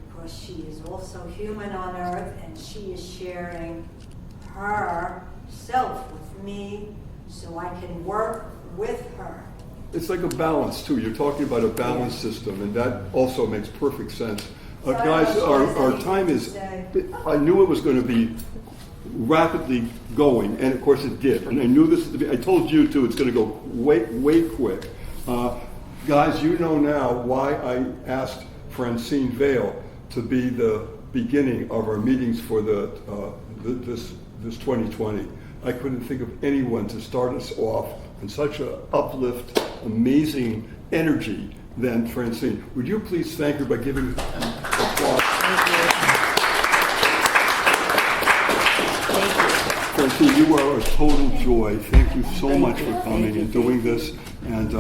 [SPEAKER 11] Because she is also human on earth, and she is sharing herself with me so I can work with her.
[SPEAKER 1] It's like a balance, too. You're talking about a balance system, and that also makes perfect sense. Guys, our time is, I knew it was going to be rapidly going, and of course it did. And I knew this, I told you, too, it's going to go way quick. Guys, you know now why I asked Francine Vale to be the beginning of our meetings for this 2020. I couldn't think of anyone to start us off in such an uplift, amazing energy than Francine. Would you please thank her by giving an applause? Francine, you are a total joy. Thank you so much for coming and doing this. And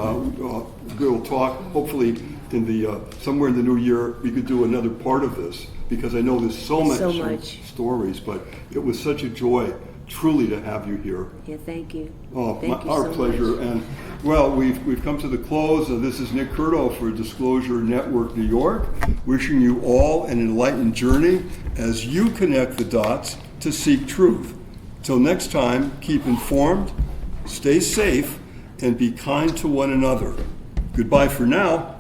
[SPEAKER 1] we'll talk, hopefully, in the somewhere in the new year, we could do another part of this, because I know there's so much stories, but it was such a joy, truly, to have you here.
[SPEAKER 2] Yeah, thank you.
[SPEAKER 1] Oh,
[SPEAKER 2] Thank you
[SPEAKER 1] our
[SPEAKER 2] so
[SPEAKER 1] pleasure.
[SPEAKER 2] much.
[SPEAKER 1] And well, we've come to the close. This is Nick Curto for Disclosure Network New York, wishing you all an enlightened journey as you connect the dots to seek truth. Till next time, keep informed, stay safe, and be kind to one another. Goodbye for now.